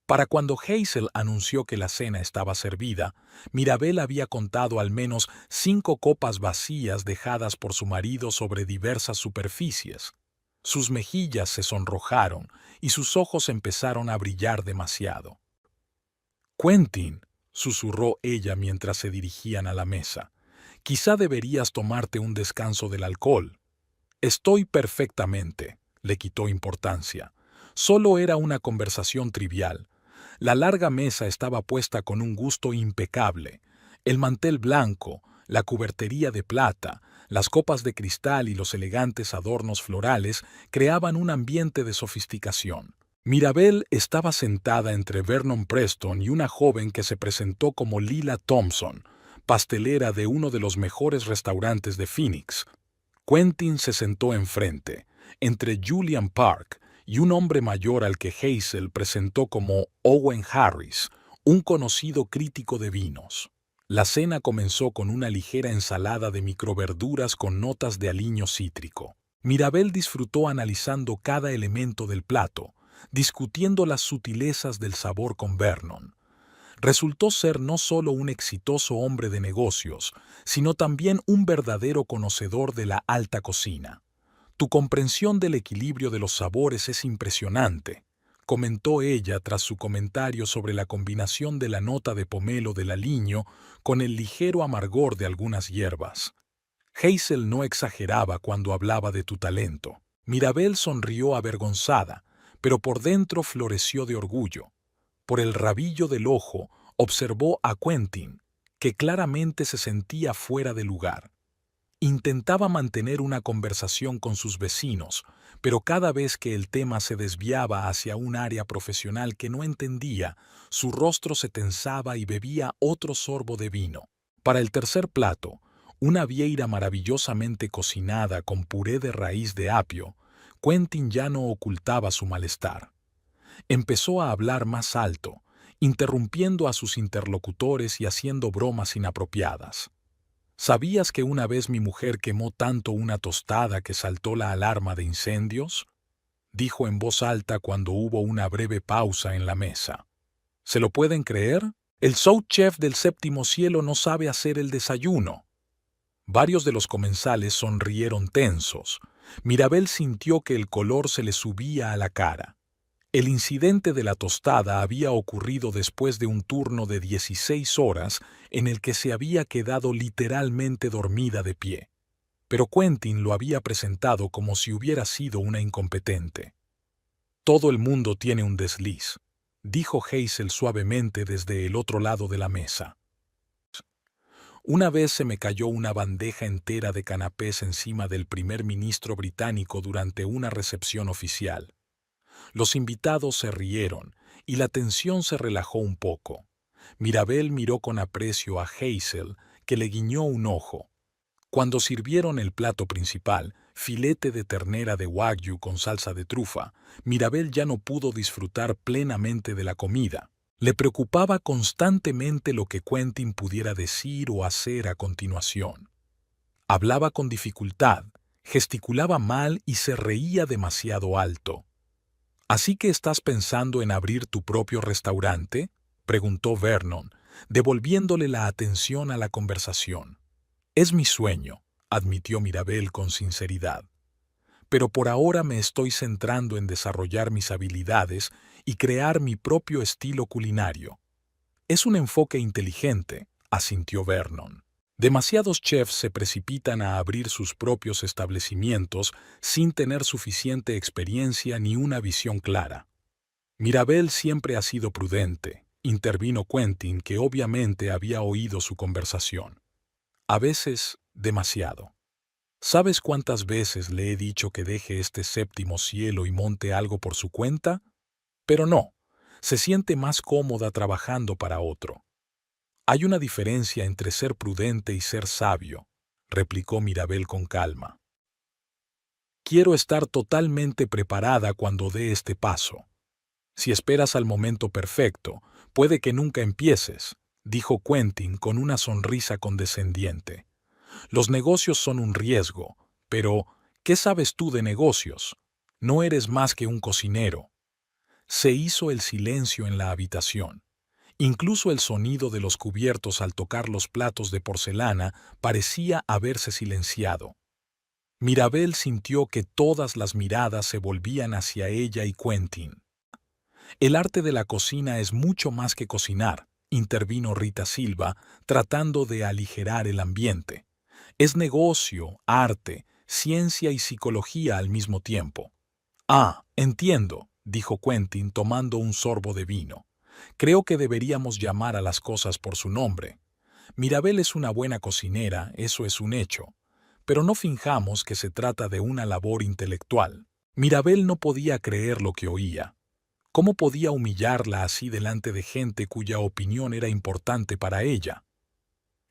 Para cuando Hazel anunció que la cena estaba servida, Mirabel había contado al menos 5 copas vacías dejadas por su marido sobre diversas superficies. Sus mejillas se sonrojaron y sus ojos empezaron a brillar demasiado. «Quentin», susurró ella mientras se dirigían a la mesa, «quizá deberías tomarte un descanso del alcohol». «Estoy perfectamente», le quitó importancia. Solo era una conversación trivial. La larga mesa estaba puesta con un gusto impecable. El mantel blanco, la cubertería de plata, las copas de cristal y los elegantes adornos florales creaban un ambiente de sofisticación. Mirabel estaba sentada entre Vernon Preston y una joven que se presentó como Lila Thompson, pastelera de uno de los mejores restaurantes de Phoenix. Quentin se sentó enfrente, entre Julian Park y un hombre mayor al que Hazel presentó como Owen Harris, un conocido crítico de vinos. La cena comenzó con una ligera ensalada de microverduras con notas de aliño cítrico. Mirabel disfrutó analizando cada elemento del plato, discutiendo las sutilezas del sabor con Vernon. Resultó ser no solo un exitoso hombre de negocios, sino también un verdadero conocedor de la alta cocina. «Tu comprensión del equilibrio de los sabores es impresionante», comentó ella tras su comentario sobre la combinación de la nota de pomelo del aliño con el ligero amargor de algunas hierbas. Hazel no exageraba cuando hablaba de tu talento. Mirabel sonrió avergonzada, pero por dentro floreció de orgullo. Por el rabillo del ojo observó a Quentin, que claramente se sentía fuera de lugar. Intentaba mantener una conversación con sus vecinos, pero cada vez que el tema se desviaba hacia un área profesional que no entendía, su rostro se tensaba y bebía otro sorbo de vino. Para el tercer plato, una vieira maravillosamente cocinada con puré de raíz de apio, Quentin ya no ocultaba su malestar. Empezó a hablar más alto, interrumpiendo a sus interlocutores y haciendo bromas inapropiadas. ¿Sabías que una vez mi mujer quemó tanto una tostada que saltó la alarma de incendios? Dijo en voz alta cuando hubo una breve pausa en la mesa. ¿Se lo pueden creer? El sous chef del séptimo cielo no sabe hacer el desayuno. Varios de los comensales sonrieron tensos. Mirabel sintió que el color se le subía a la cara. El incidente de la tostada había ocurrido después de un turno de 16 horas en el que se había quedado literalmente dormida de pie. Pero Quentin lo había presentado como si hubiera sido una incompetente. Todo el mundo tiene un desliz, dijo Hazel suavemente desde el otro lado de la mesa. Una vez se me cayó una bandeja entera de canapés encima del primer ministro británico durante una recepción oficial. Los invitados se rieron y la tensión se relajó un poco. Mirabel miró con aprecio a Hazel, que le guiñó un ojo. Cuando sirvieron el plato principal, filete de ternera de wagyu con salsa de trufa, Mirabel ya no pudo disfrutar plenamente de la comida. Le preocupaba constantemente lo que Quentin pudiera decir o hacer a continuación. Hablaba con dificultad, gesticulaba mal y se reía demasiado alto. ¿Así que estás pensando en abrir tu propio restaurante?, preguntó Vernon, devolviéndole la atención a la conversación. Es mi sueño, admitió Mirabel con sinceridad. Pero por ahora me estoy centrando en desarrollar mis habilidades y crear mi propio estilo culinario. Es un enfoque inteligente, asintió Vernon. Demasiados chefs se precipitan a abrir sus propios establecimientos sin tener suficiente experiencia ni una visión clara. Mirabel siempre ha sido prudente, intervino Quentin, que obviamente había oído su conversación. A veces, demasiado. ¿Sabes cuántas veces le he dicho que deje este séptimo cielo y monte algo por su cuenta? Pero no, se siente más cómoda trabajando para otro. Hay una diferencia entre ser prudente y ser sabio, replicó Mirabel con calma. Quiero estar totalmente preparada cuando dé este paso. Si esperas al momento perfecto, puede que nunca empieces, dijo Quentin con una sonrisa condescendiente. Los negocios son un riesgo, pero ¿qué sabes tú de negocios? No eres más que un cocinero. Se hizo el silencio en la habitación. Incluso el sonido de los cubiertos al tocar los platos de porcelana parecía haberse silenciado. Mirabel sintió que todas las miradas se volvían hacia ella y Quentin. El arte de la cocina es mucho más que cocinar, intervino Rita Silva, tratando de aligerar el ambiente. Es negocio, arte, ciencia y psicología al mismo tiempo. Ah, entiendo, dijo Quentin tomando un sorbo de vino. Creo que deberíamos llamar a las cosas por su nombre. Mirabel es una buena cocinera, eso es un hecho. Pero no finjamos que se trata de una labor intelectual. Mirabel no podía creer lo que oía. ¿Cómo podía humillarla así delante de gente cuya opinión era importante para ella?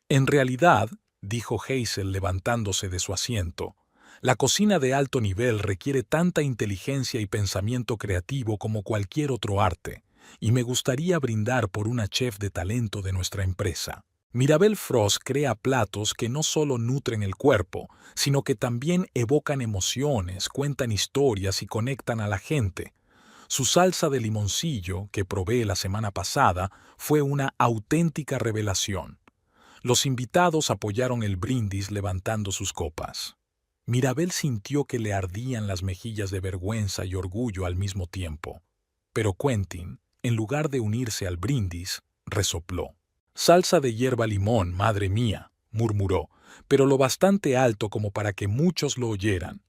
En realidad, dijo Hazel levantándose de su asiento, la cocina de alto nivel requiere tanta inteligencia y pensamiento creativo como cualquier otro arte, y me gustaría brindar por una chef de talento de nuestra empresa. Mirabel Frost crea platos que no solo nutren el cuerpo, sino que también evocan emociones, cuentan historias y conectan a la gente. Su salsa de limoncillo, que probé la semana pasada, fue una auténtica revelación. Los invitados apoyaron el brindis levantando sus copas. Mirabel sintió que le ardían las mejillas de vergüenza y orgullo al mismo tiempo. Pero Quentin, en lugar de unirse al brindis, resopló. «Salsa de hierba limón, madre mía», murmuró, pero lo bastante alto como para que muchos lo oyeran.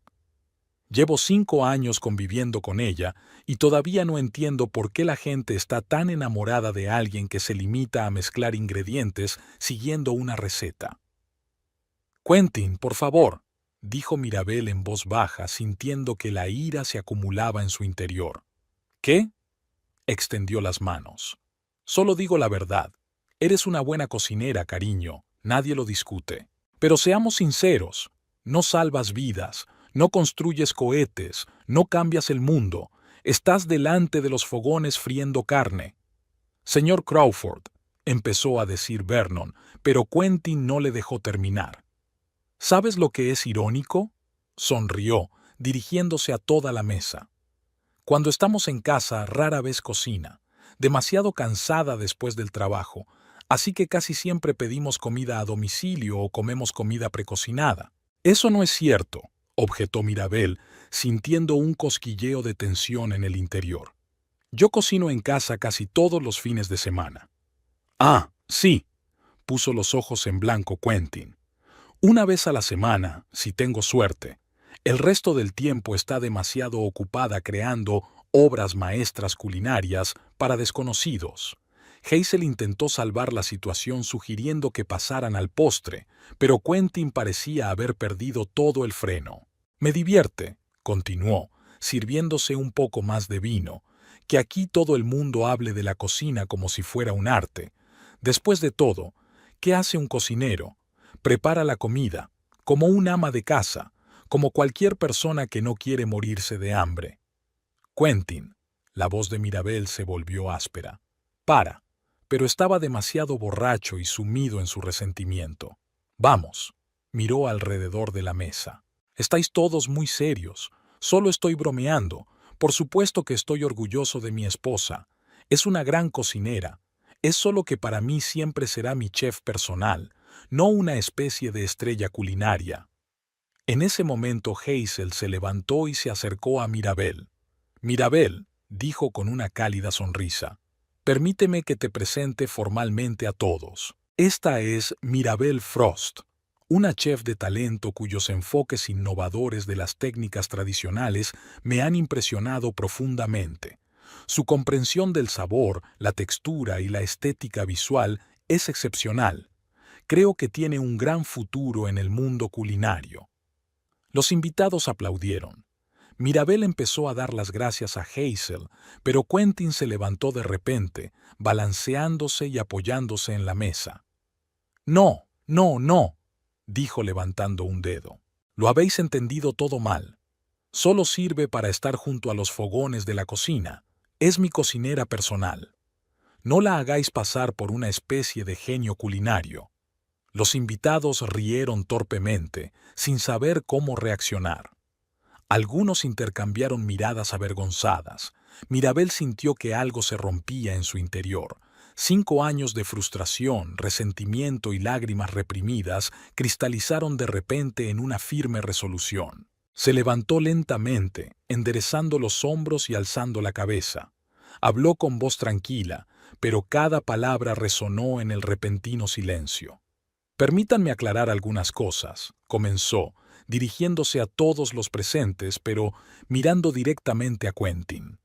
«Llevo 5 años conviviendo con ella y todavía no entiendo por qué la gente está tan enamorada de alguien que se limita a mezclar ingredientes siguiendo una receta». «Quentin, por favor», dijo Mirabel en voz baja, sintiendo que la ira se acumulaba en su interior. «¿Qué?», extendió las manos. «Solo digo la verdad. Eres una buena cocinera, cariño, nadie lo discute. Pero seamos sinceros, no salvas vidas, no construyes cohetes, no cambias el mundo, estás delante de los fogones friendo carne». «Señor Crawford», empezó a decir Vernon, pero Quentin no le dejó terminar. «¿Sabes lo que es irónico?», sonrió, dirigiéndose a toda la mesa. «Cuando estamos en casa rara vez cocina, demasiado cansada después del trabajo, así que casi siempre pedimos comida a domicilio o comemos comida precocinada». «Eso no es cierto», objetó Mirabel, sintiendo un cosquilleo de tensión en el interior. «Yo cocino en casa casi todos los fines de semana». «Ah, sí», puso los ojos en blanco Quentin. «Una vez a la semana, si tengo suerte. El resto del tiempo está demasiado ocupada creando obras maestras culinarias para desconocidos». Hazel intentó salvar la situación sugiriendo que pasaran al postre, pero Quentin parecía haber perdido todo el freno. «Me divierte», continuó, sirviéndose un poco más de vino, «que aquí todo el mundo hable de la cocina como si fuera un arte. Después de todo, ¿qué hace un cocinero? Prepara la comida, como un ama de casa, como cualquier persona que no quiere morirse de hambre». «Quentin», la voz de Mirabel se volvió áspera. «Para», pero estaba demasiado borracho y sumido en su resentimiento. «Vamos», miró alrededor de la mesa. «Estáis todos muy serios. Solo estoy bromeando. Por supuesto que estoy orgulloso de mi esposa. Es una gran cocinera. Es solo que para mí siempre será mi chef personal, no una especie de estrella culinaria». En ese momento Hazel se levantó y se acercó a Mirabel. «Mirabel», dijo con una cálida sonrisa, «permíteme que te presente formalmente a todos. Esta es Mirabel Frost, una chef de talento cuyos enfoques innovadores de las técnicas tradicionales me han impresionado profundamente. Su comprensión del sabor, la textura y la estética visual es excepcional. Creo que tiene un gran futuro en el mundo culinario». Los invitados aplaudieron. Mirabel empezó a dar las gracias a Hazel, pero Quentin se levantó de repente, balanceándose y apoyándose en la mesa. «No, no, no», dijo levantando un dedo. «Lo habéis entendido todo mal. Solo sirve para estar junto a los fogones de la cocina. Es mi cocinera personal. No la hagáis pasar por una especie de genio culinario». Los invitados rieron torpemente, sin saber cómo reaccionar. Algunos intercambiaron miradas avergonzadas. Mirabel sintió que algo se rompía en su interior. 5 años de frustración, resentimiento y lágrimas reprimidas cristalizaron de repente en una firme resolución. Se levantó lentamente, enderezando los hombros y alzando la cabeza. Habló con voz tranquila, pero cada palabra resonó en el repentino silencio. «Permítanme aclarar algunas cosas», comenzó, dirigiéndose a todos los presentes, pero mirando directamente a Quentin.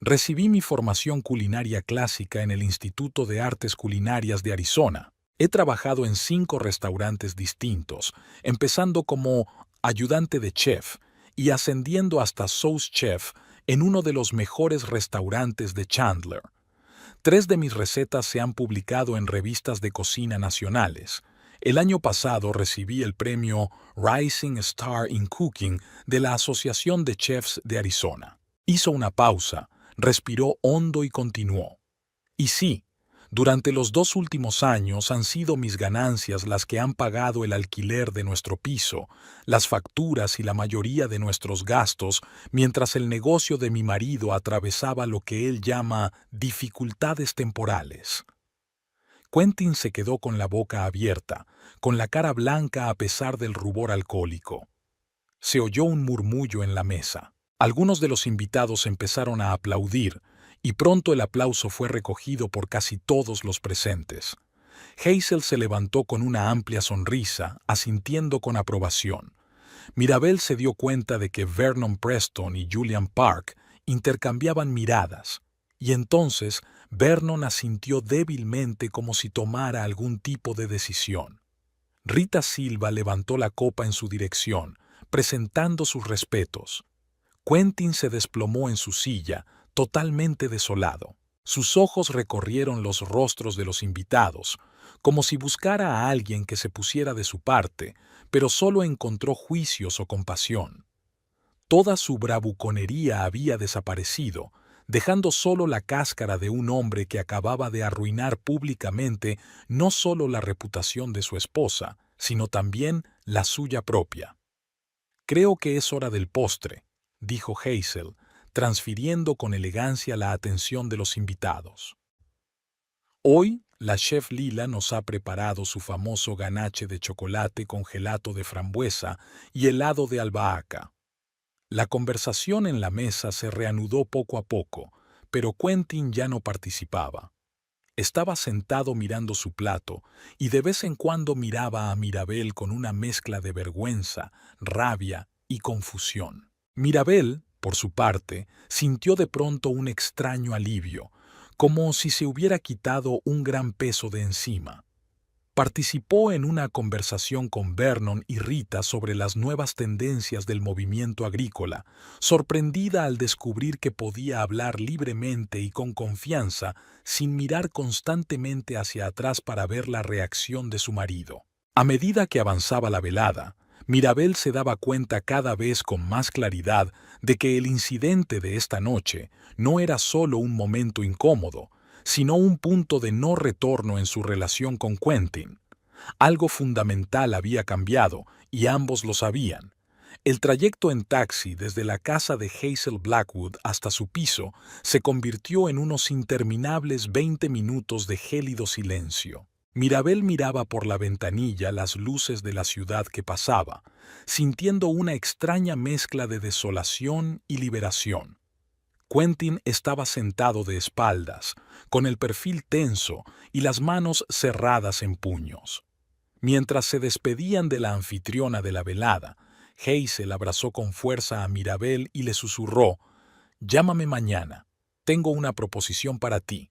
«Recibí mi formación culinaria clásica en el Instituto de Artes Culinarias de Arizona. He trabajado en 5 restaurantes distintos, empezando como ayudante de chef y ascendiendo hasta sous chef en uno de los mejores restaurantes de Chandler. 3 de mis recetas se han publicado en revistas de cocina nacionales. El año pasado recibí el premio Rising Star in Cooking de la Asociación de Chefs de Arizona». Hizo una pausa, respiró hondo y continuó. «Y sí, durante los 2 últimos años han sido mis ganancias las que han pagado el alquiler de nuestro piso, las facturas y la mayoría de nuestros gastos, mientras el negocio de mi marido atravesaba lo que él llama dificultades temporales». Quentin se quedó con la boca abierta, con la cara blanca a pesar del rubor alcohólico. Se oyó un murmullo en la mesa. Algunos de los invitados empezaron a aplaudir, y pronto el aplauso fue recogido por casi todos los presentes. Hazel se levantó con una amplia sonrisa, asintiendo con aprobación. Mirabel se dio cuenta de que Vernon Preston y Julian Park intercambiaban miradas, y entonces Vernon asintió débilmente como si tomara algún tipo de decisión. Rita Silva levantó la copa en su dirección, presentando sus respetos. Quentin se desplomó en su silla, totalmente desolado. Sus ojos recorrieron los rostros de los invitados, como si buscara a alguien que se pusiera de su parte, pero solo encontró juicios o compasión. Toda su bravuconería había desaparecido, dejando solo la cáscara de un hombre que acababa de arruinar públicamente no solo la reputación de su esposa, sino también la suya propia. «Creo que es hora del postre», dijo Hazel, transfiriendo con elegancia la atención de los invitados. Hoy, la chef Lila nos ha preparado su famoso ganache de chocolate con gelato de frambuesa y helado de albahaca. La conversación en la mesa se reanudó poco a poco, pero Quentin ya no participaba. Estaba sentado mirando su plato y de vez en cuando miraba a Mirabel con una mezcla de vergüenza, rabia y confusión. Mirabel, por su parte, sintió de pronto un extraño alivio, como si se hubiera quitado un gran peso de encima. Participó en una conversación con Vernon y Rita sobre las nuevas tendencias del movimiento agrícola, sorprendida al descubrir que podía hablar libremente y con confianza sin mirar constantemente hacia atrás para ver la reacción de su marido. A medida que avanzaba la velada, Mirabel se daba cuenta cada vez con más claridad de que el incidente de esta noche no era solo un momento incómodo, sino un punto de no retorno en su relación con Quentin. Algo fundamental había cambiado, y ambos lo sabían. El trayecto en taxi desde la casa de Hazel Blackwood hasta su piso se convirtió en unos interminables 20 minutos de gélido silencio. Mirabel miraba por la ventanilla las luces de la ciudad que pasaba, sintiendo una extraña mezcla de desolación y liberación. Quentin estaba sentado de espaldas, con el perfil tenso y las manos cerradas en puños. Mientras se despedían de la anfitriona de la velada, Hazel abrazó con fuerza a Mirabel y le susurró: «Llámame mañana. Tengo una proposición para ti».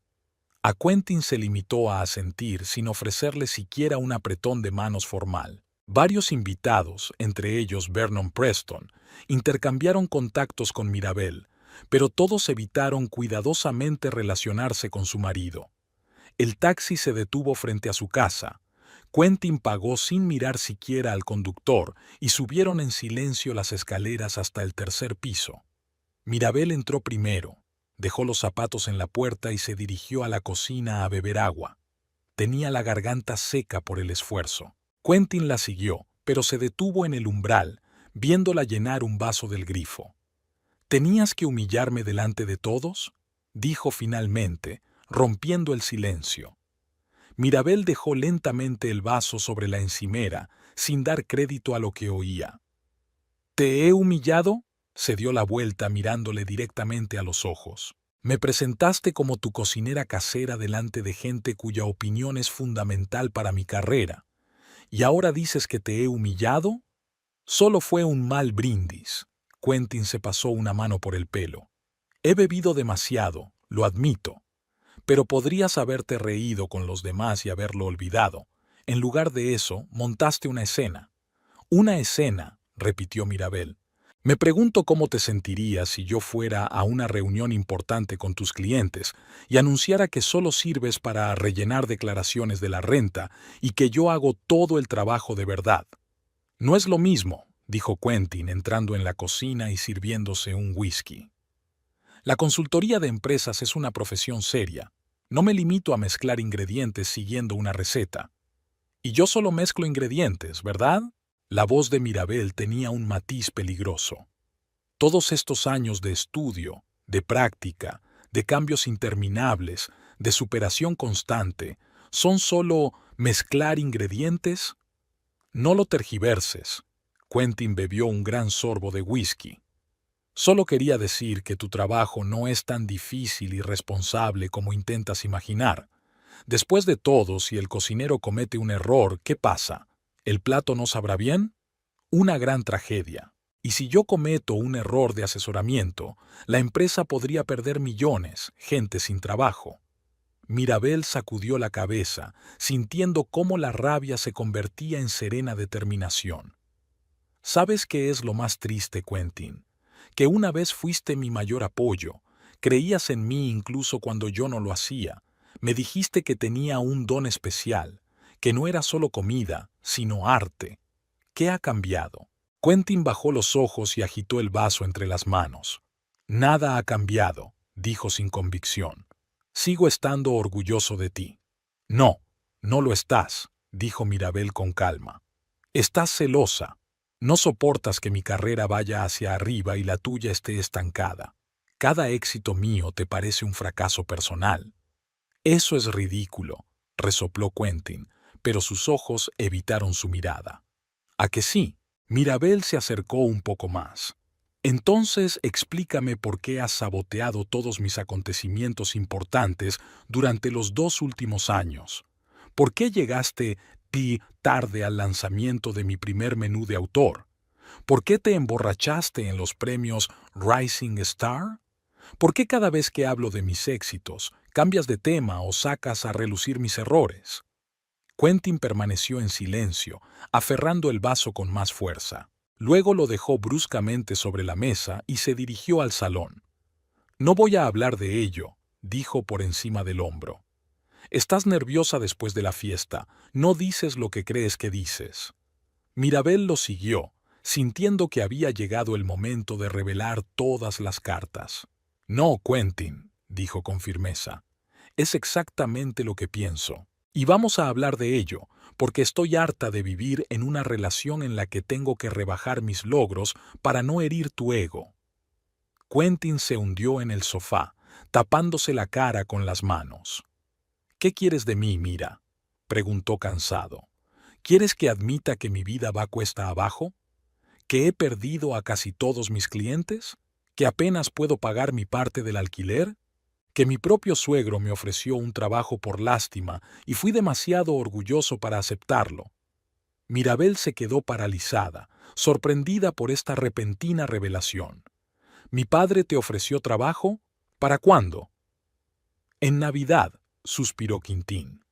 A Quentin se limitó a asentir sin ofrecerle siquiera un apretón de manos formal. Varios invitados, entre ellos Vernon Preston, intercambiaron contactos con Mirabel, pero todos evitaron cuidadosamente relacionarse con su marido. El taxi se detuvo frente a su casa. Quentin pagó sin mirar siquiera al conductor y subieron en silencio las escaleras hasta el tercer piso. Mirabel entró primero, dejó los zapatos en la puerta y se dirigió a la cocina a beber agua. Tenía la garganta seca por el esfuerzo. Quentin la siguió, pero se detuvo en el umbral, viéndola llenar un vaso del grifo. «¿Tenías que humillarme delante de todos?», dijo finalmente, rompiendo el silencio. Mirabel dejó lentamente el vaso sobre la encimera, sin dar crédito a lo que oía. «¿Te he humillado?», se dio la vuelta mirándole directamente a los ojos. «Me presentaste como tu cocinera casera delante de gente cuya opinión es fundamental para mi carrera. ¿Y ahora dices que te he humillado?». «Solo fue un mal brindis». Quentin se pasó una mano por el pelo. «He bebido demasiado, lo admito. Pero podrías haberte reído con los demás y haberlo olvidado. En lugar de eso, montaste una escena». «Una escena», repitió Mirabel. «Me pregunto cómo te sentirías si yo fuera a una reunión importante con tus clientes y anunciara que solo sirves para rellenar declaraciones de la renta y que yo hago todo el trabajo de verdad». «No es lo mismo», dijo Quentin entrando en la cocina y sirviéndose un whisky. «La consultoría de empresas es una profesión seria. No me limito a mezclar ingredientes siguiendo una receta». «Y yo solo mezclo ingredientes, ¿verdad?». La voz de Mirabel tenía un matiz peligroso. Todos estos años de estudio, de práctica, de cambios interminables, de superación constante, ¿son solo mezclar ingredientes? No lo tergiverses. Quentin bebió un gran sorbo de whisky. Solo quería decir que tu trabajo no es tan difícil y responsable como intentas imaginar. Después de todo, si el cocinero comete un error, ¿qué pasa? ¿El plato no sabrá bien? Una gran tragedia. Y si yo cometo un error de asesoramiento, la empresa podría perder millones, gente sin trabajo. Mirabel sacudió la cabeza, sintiendo cómo la rabia se convertía en serena determinación. ¿Sabes qué es lo más triste, Quentin? Que una vez fuiste mi mayor apoyo, creías en mí incluso cuando yo no lo hacía, me dijiste que tenía un don especial, que no era solo comida, sino arte. ¿Qué ha cambiado? Quentin bajó los ojos y agitó el vaso entre las manos. Nada ha cambiado, dijo sin convicción. Sigo estando orgulloso de ti. No, no lo estás, dijo Mirabel con calma. Estás celosa. No soportas que mi carrera vaya hacia arriba y la tuya esté estancada. Cada éxito mío te parece un fracaso personal. Eso es ridículo, resopló Quentin, pero sus ojos evitaron su mirada. ¿A que sí? Mirabel se acercó un poco más. Entonces explícame por qué has saboteado todos mis acontecimientos importantes durante los 2 últimos años. ¿Por qué llegaste tarde al lanzamiento de mi primer menú de autor? ¿Por qué te emborrachaste en los premios Rising Star? ¿Por qué cada vez que hablo de mis éxitos, cambias de tema o sacas a relucir mis errores? Quentin permaneció en silencio, aferrando el vaso con más fuerza. Luego lo dejó bruscamente sobre la mesa y se dirigió al salón. No voy a hablar de ello, dijo por encima del hombro. Estás nerviosa después de la fiesta, no dices lo que crees que dices. Mirabel lo siguió, sintiendo que había llegado el momento de revelar todas las cartas. No, Quentin, dijo con firmeza. Es exactamente lo que pienso. Y vamos a hablar de ello, porque estoy harta de vivir en una relación en la que tengo que rebajar mis logros para no herir tu ego. Quentin se hundió en el sofá, tapándose la cara con las manos. ¿Qué quieres de mí, Mira? Preguntó cansado. ¿Quieres que admita que mi vida va cuesta abajo? ¿Que he perdido a casi todos mis clientes? ¿Que apenas puedo pagar mi parte del alquiler? ¿Que mi propio suegro me ofreció un trabajo por lástima y fui demasiado orgulloso para aceptarlo? Mirabel se quedó paralizada, sorprendida por esta repentina revelación. ¿Mi padre te ofreció trabajo? ¿Para cuándo? En Navidad, suspiró Quintín.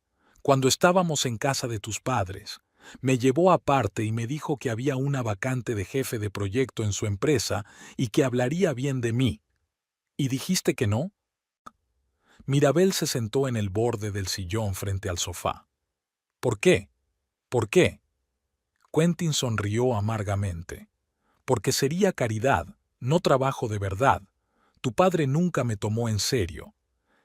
Cuando estábamos en casa de tus padres, me llevó aparte y me dijo que había una vacante de jefe de proyecto en su empresa y que hablaría bien de mí. ¿Y dijiste que no? Mirabel se sentó en el borde del sillón frente al sofá. ¿Por qué? ¿Por qué? Quentin sonrió amargamente. Porque sería caridad, no trabajo de verdad. Tu padre nunca me tomó en serio.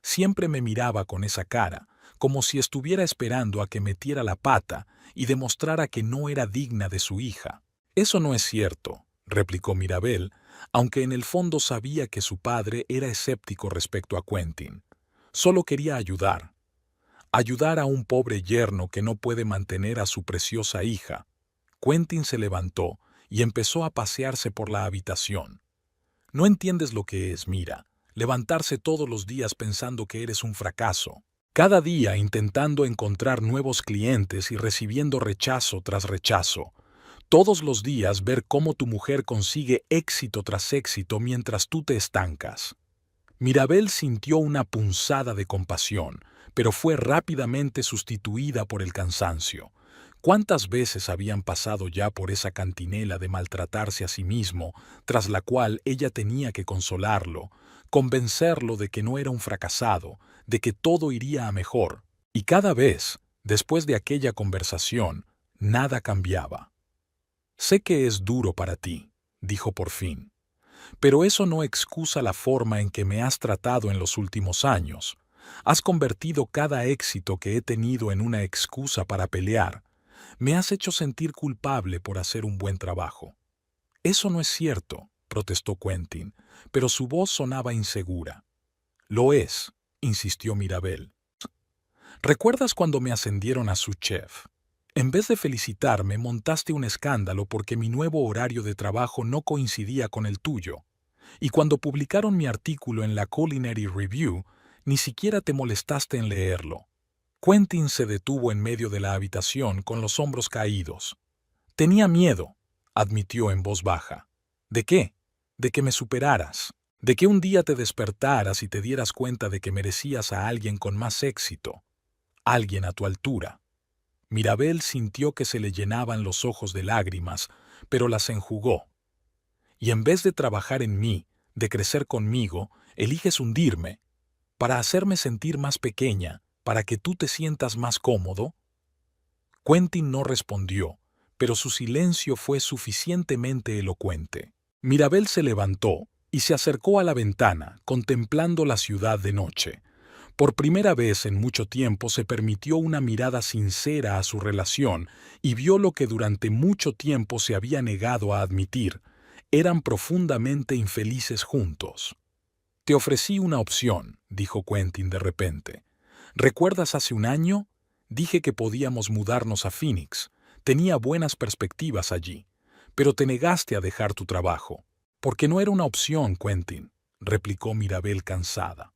Siempre me miraba con esa cara, como si estuviera esperando a que metiera la pata y demostrara que no era digna de su hija. Eso no es cierto, replicó Mirabel, aunque en el fondo sabía que su padre era escéptico respecto a Quentin. Solo quería ayudar. Ayudar a un pobre yerno que no puede mantener a su preciosa hija. Quentin se levantó y empezó a pasearse por la habitación. No entiendes lo que es, Mira, levantarse todos los días pensando que eres un fracaso. Cada día intentando encontrar nuevos clientes y recibiendo rechazo tras rechazo. Todos los días ver cómo tu mujer consigue éxito tras éxito mientras tú te estancas. Mirabel sintió una punzada de compasión, pero fue rápidamente sustituida por el cansancio. ¿Cuántas veces habían pasado ya por esa cantinela de maltratarse a sí mismo, tras la cual ella tenía que consolarlo, convencerlo de que no era un fracasado, de que todo iría a mejor? Y cada vez, después de aquella conversación, nada cambiaba. Sé que es duro para ti, dijo por fin. Pero eso no excusa la forma en que me has tratado en los últimos años. Has convertido cada éxito que he tenido en una excusa para pelear. Me has hecho sentir culpable por hacer un buen trabajo. Eso no es cierto, protestó Quentin, pero su voz sonaba insegura. Lo es, insistió Mirabel. ¿Recuerdas cuando me ascendieron a subchef? En vez de felicitarme, montaste un escándalo porque mi nuevo horario de trabajo no coincidía con el tuyo. Y cuando publicaron mi artículo en la Culinary Review, ni siquiera te molestaste en leerlo. Quentin se detuvo en medio de la habitación con los hombros caídos. Tenía miedo, admitió en voz baja. ¿De qué? De que me superaras, de que un día te despertaras y te dieras cuenta de que merecías a alguien con más éxito, alguien a tu altura. Mirabel sintió que se le llenaban los ojos de lágrimas, pero las enjugó. Y en vez de trabajar en mí, de crecer conmigo, eliges hundirme, para hacerme sentir más pequeña, para que tú te sientas más cómodo. Quentin no respondió, pero su silencio fue suficientemente elocuente. Mirabel se levantó y se acercó a la ventana, contemplando la ciudad de noche. Por primera vez en mucho tiempo se permitió una mirada sincera a su relación y vio lo que durante mucho tiempo se había negado a admitir. Eran profundamente infelices juntos. Te ofrecí una opción, dijo Quentin de repente. ¿Recuerdas hace un año? Dije que podíamos mudarnos a Phoenix. Tenía buenas perspectivas allí. Pero te negaste a dejar tu trabajo. Porque no era una opción, Quentin, replicó Mirabel cansada.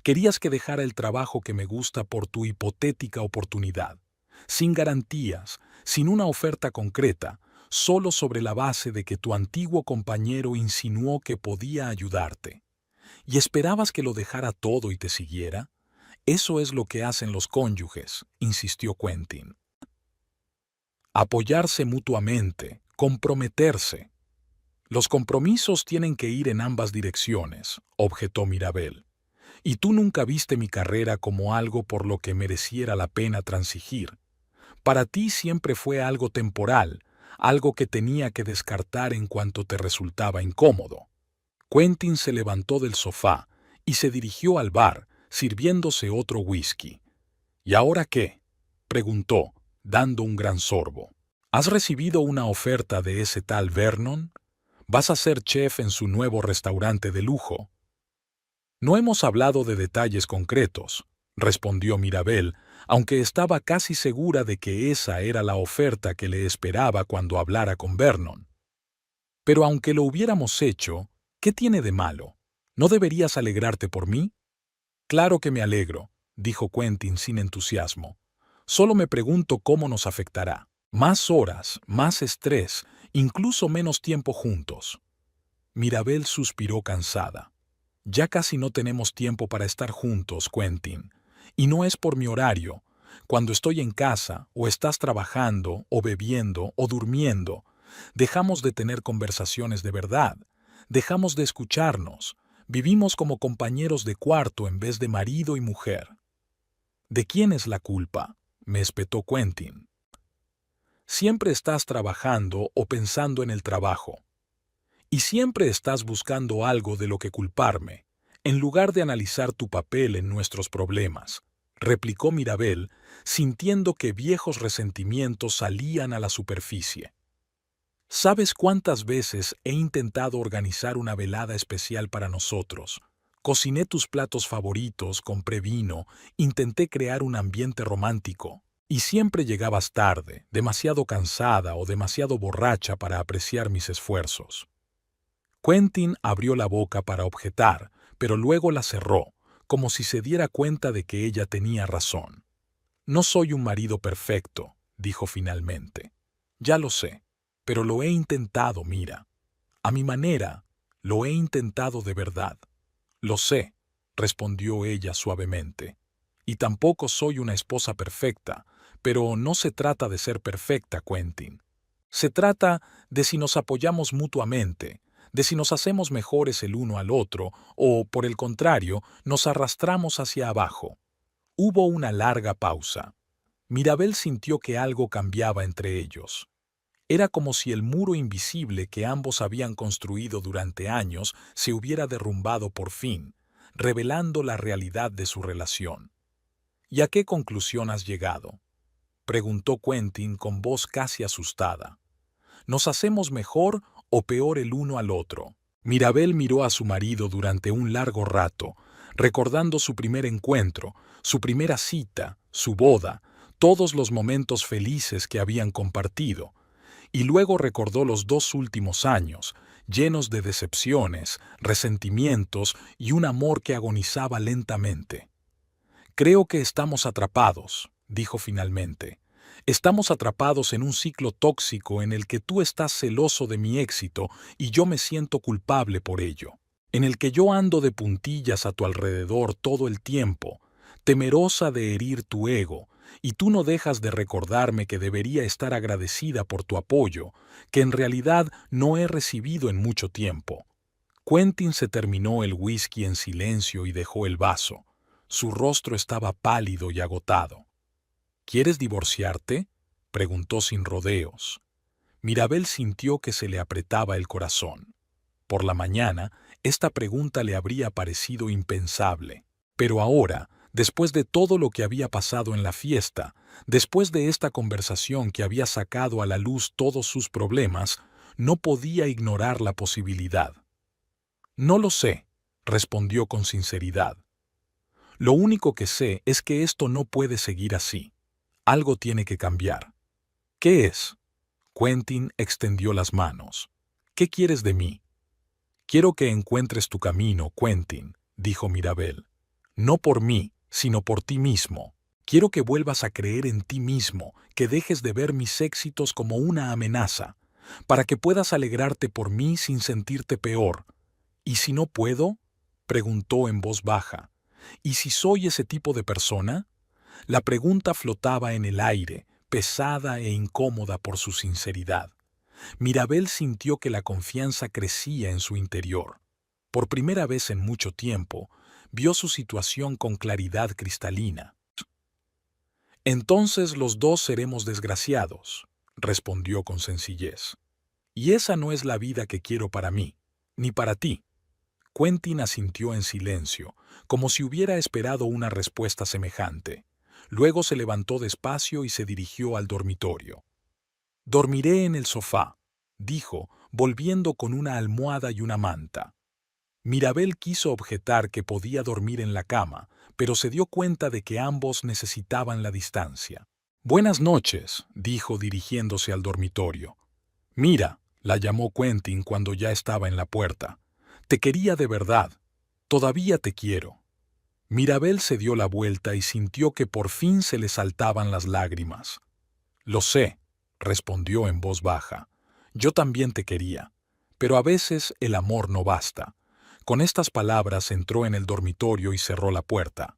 Querías que dejara el trabajo que me gusta por tu hipotética oportunidad. Sin garantías, sin una oferta concreta, solo sobre la base de que tu antiguo compañero insinuó que podía ayudarte. ¿Y esperabas que lo dejara todo y te siguiera? Eso es lo que hacen los cónyuges, insistió Quentin. Apoyarse mutuamente, comprometerse. Los compromisos tienen que ir en ambas direcciones, objetó Mirabel. Y tú nunca viste mi carrera como algo por lo que mereciera la pena transigir. Para ti siempre fue algo temporal, algo que tenía que descartar en cuanto te resultaba incómodo. Quentin se levantó del sofá y se dirigió al bar, sirviéndose otro whisky. ¿Y ahora qué?, preguntó, dando un gran sorbo. ¿Has recibido una oferta de ese tal Vernon? ¿Vas a ser chef en su nuevo restaurante de lujo? No hemos hablado de detalles concretos, respondió Mirabel, aunque estaba casi segura de que esa era la oferta que le esperaba cuando hablara con Vernon. Pero aunque lo hubiéramos hecho, ¿qué tiene de malo? ¿No deberías alegrarte por mí? Claro que me alegro, dijo Quentin sin entusiasmo. Solo me pregunto cómo nos afectará. Más horas, más estrés, incluso menos tiempo juntos. Mirabel suspiró cansada. Ya casi no tenemos tiempo para estar juntos, Quentin. Y no es por mi horario. Cuando estoy en casa, o estás trabajando, o bebiendo, o durmiendo, dejamos de tener conversaciones de verdad. Dejamos de escucharnos. Vivimos como compañeros de cuarto en vez de marido y mujer. ¿De quién es la culpa?, me espetó Quentin. Siempre estás trabajando o pensando en el trabajo. Y siempre estás buscando algo de lo que culparme, en lugar de analizar tu papel en nuestros problemas, replicó Mirabel, sintiendo que viejos resentimientos salían a la superficie. ¿Sabes cuántas veces he intentado organizar una velada especial para nosotros? Cociné tus platos favoritos, compré vino, intenté crear un ambiente romántico. Y siempre llegabas tarde, demasiado cansada o demasiado borracha para apreciar mis esfuerzos. Quentin abrió la boca para objetar, pero luego la cerró, como si se diera cuenta de que ella tenía razón. No soy un marido perfecto, dijo finalmente. Ya lo sé, pero lo he intentado, mira. A mi manera, lo he intentado de verdad. Lo sé, respondió ella suavemente. Y tampoco soy una esposa perfecta, pero no se trata de ser perfecta, Quentin. Se trata de si nos apoyamos mutuamente, de si nos hacemos mejores el uno al otro, o, por el contrario, nos arrastramos hacia abajo. Hubo una larga pausa. Mirabel sintió que algo cambiaba entre ellos. Era como si el muro invisible que ambos habían construido durante años se hubiera derrumbado por fin, revelando la realidad de su relación. ¿Y a qué conclusión has llegado?, preguntó Quentin con voz casi asustada. ¿Nos hacemos mejor o peor el uno al otro? Mirabel miró a su marido durante un largo rato, recordando su primer encuentro, su primera cita, su boda, todos los momentos felices que habían compartido, y luego recordó los 2 últimos años, llenos de decepciones, resentimientos y un amor que agonizaba lentamente. «Creo que estamos atrapados», dijo finalmente. «Estamos atrapados en un ciclo tóxico en el que tú estás celoso de mi éxito y yo me siento culpable por ello. En el que yo ando de puntillas a tu alrededor todo el tiempo, temerosa de herir tu ego, y tú no dejas de recordarme que debería estar agradecida por tu apoyo, que en realidad no he recibido en mucho tiempo». Quentin se terminó el whisky en silencio y dejó el vaso. Su rostro estaba pálido y agotado. «¿Quieres divorciarte?», preguntó sin rodeos. Mirabel sintió que se le apretaba el corazón. Por la mañana, esta pregunta le habría parecido impensable. Pero ahora, después de todo lo que había pasado en la fiesta, después de esta conversación que había sacado a la luz todos sus problemas, no podía ignorar la posibilidad. «No lo sé», respondió con sinceridad. «Lo único que sé es que esto no puede seguir así. Algo tiene que cambiar». «¿Qué es?». Quentin extendió las manos. «¿Qué quieres de mí?». «Quiero que encuentres tu camino, Quentin», dijo Mirabel. «No por mí, sino por ti mismo. Quiero que vuelvas a creer en ti mismo, que dejes de ver mis éxitos como una amenaza, para que puedas alegrarte por mí sin sentirte peor». «¿Y si no puedo?», preguntó en voz baja. «¿Y si soy ese tipo de persona?». La pregunta flotaba en el aire, pesada e incómoda por su sinceridad. Mirabel sintió que la confianza crecía en su interior. Por primera vez en mucho tiempo, vio su situación con claridad cristalina. «Entonces los dos seremos desgraciados», respondió con sencillez. «Y esa no es la vida que quiero para mí, ni para ti». Quentin asintió en silencio, como si hubiera esperado una respuesta semejante. Luego se levantó despacio y se dirigió al dormitorio. «Dormiré en el sofá», dijo, volviendo con una almohada y una manta. Mirabel quiso objetar que podía dormir en la cama, pero se dio cuenta de que ambos necesitaban la distancia. «Buenas noches», dijo dirigiéndose al dormitorio. «Mira», la llamó Quentin cuando ya estaba en la puerta. «Te quería de verdad. Todavía te quiero». Mirabel se dio la vuelta y sintió que por fin se le saltaban las lágrimas. «Lo sé», respondió en voz baja. «Yo también te quería. Pero a veces el amor no basta». Con estas palabras entró en el dormitorio y cerró la puerta.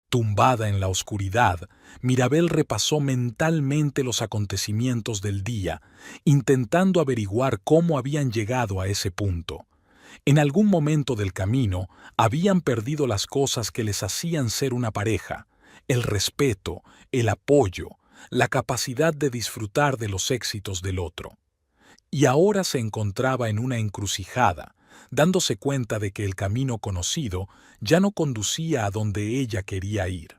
Tumbada en la oscuridad, Mirabel repasó mentalmente los acontecimientos del día, intentando averiguar cómo habían llegado a ese punto. En algún momento del camino habían perdido las cosas que les hacían ser una pareja: el respeto, el apoyo, la capacidad de disfrutar de los éxitos del otro. Y ahora se encontraba en una encrucijada, dándose cuenta de que el camino conocido ya no conducía a donde ella quería ir.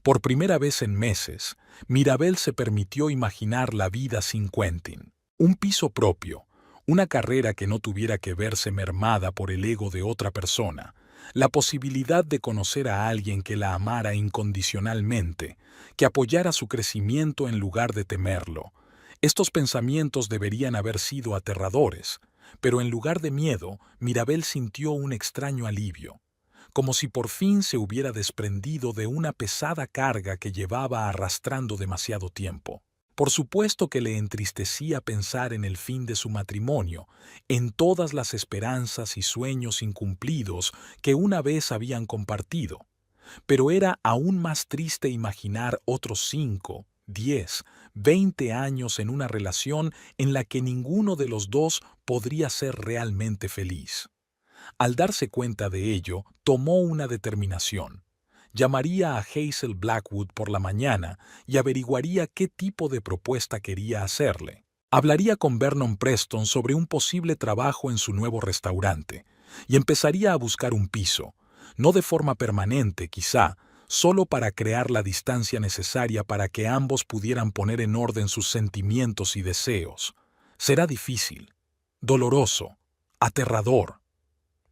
Por primera vez en meses, Mirabel se permitió imaginar la vida sin Quentin. Un piso propio, una carrera que no tuviera que verse mermada por el ego de otra persona, la posibilidad de conocer a alguien que la amara incondicionalmente, que apoyara su crecimiento en lugar de temerlo. Estos pensamientos deberían haber sido aterradores, pero en lugar de miedo, Mirabel sintió un extraño alivio, como si por fin se hubiera desprendido de una pesada carga que llevaba arrastrando demasiado tiempo. Por supuesto que le entristecía pensar en el fin de su matrimonio, en todas las esperanzas y sueños incumplidos que una vez habían compartido, pero era aún más triste imaginar otros 5, 10, 20 años en una relación en la que ninguno de los dos podría ser realmente feliz. Al darse cuenta de ello, tomó una determinación. Llamaría a Hazel Blackwood por la mañana y averiguaría qué tipo de propuesta quería hacerle. Hablaría con Vernon Preston sobre un posible trabajo en su nuevo restaurante y empezaría a buscar un piso, no de forma permanente quizá, solo para crear la distancia necesaria para que ambos pudieran poner en orden sus sentimientos y deseos. Será difícil, doloroso, aterrador.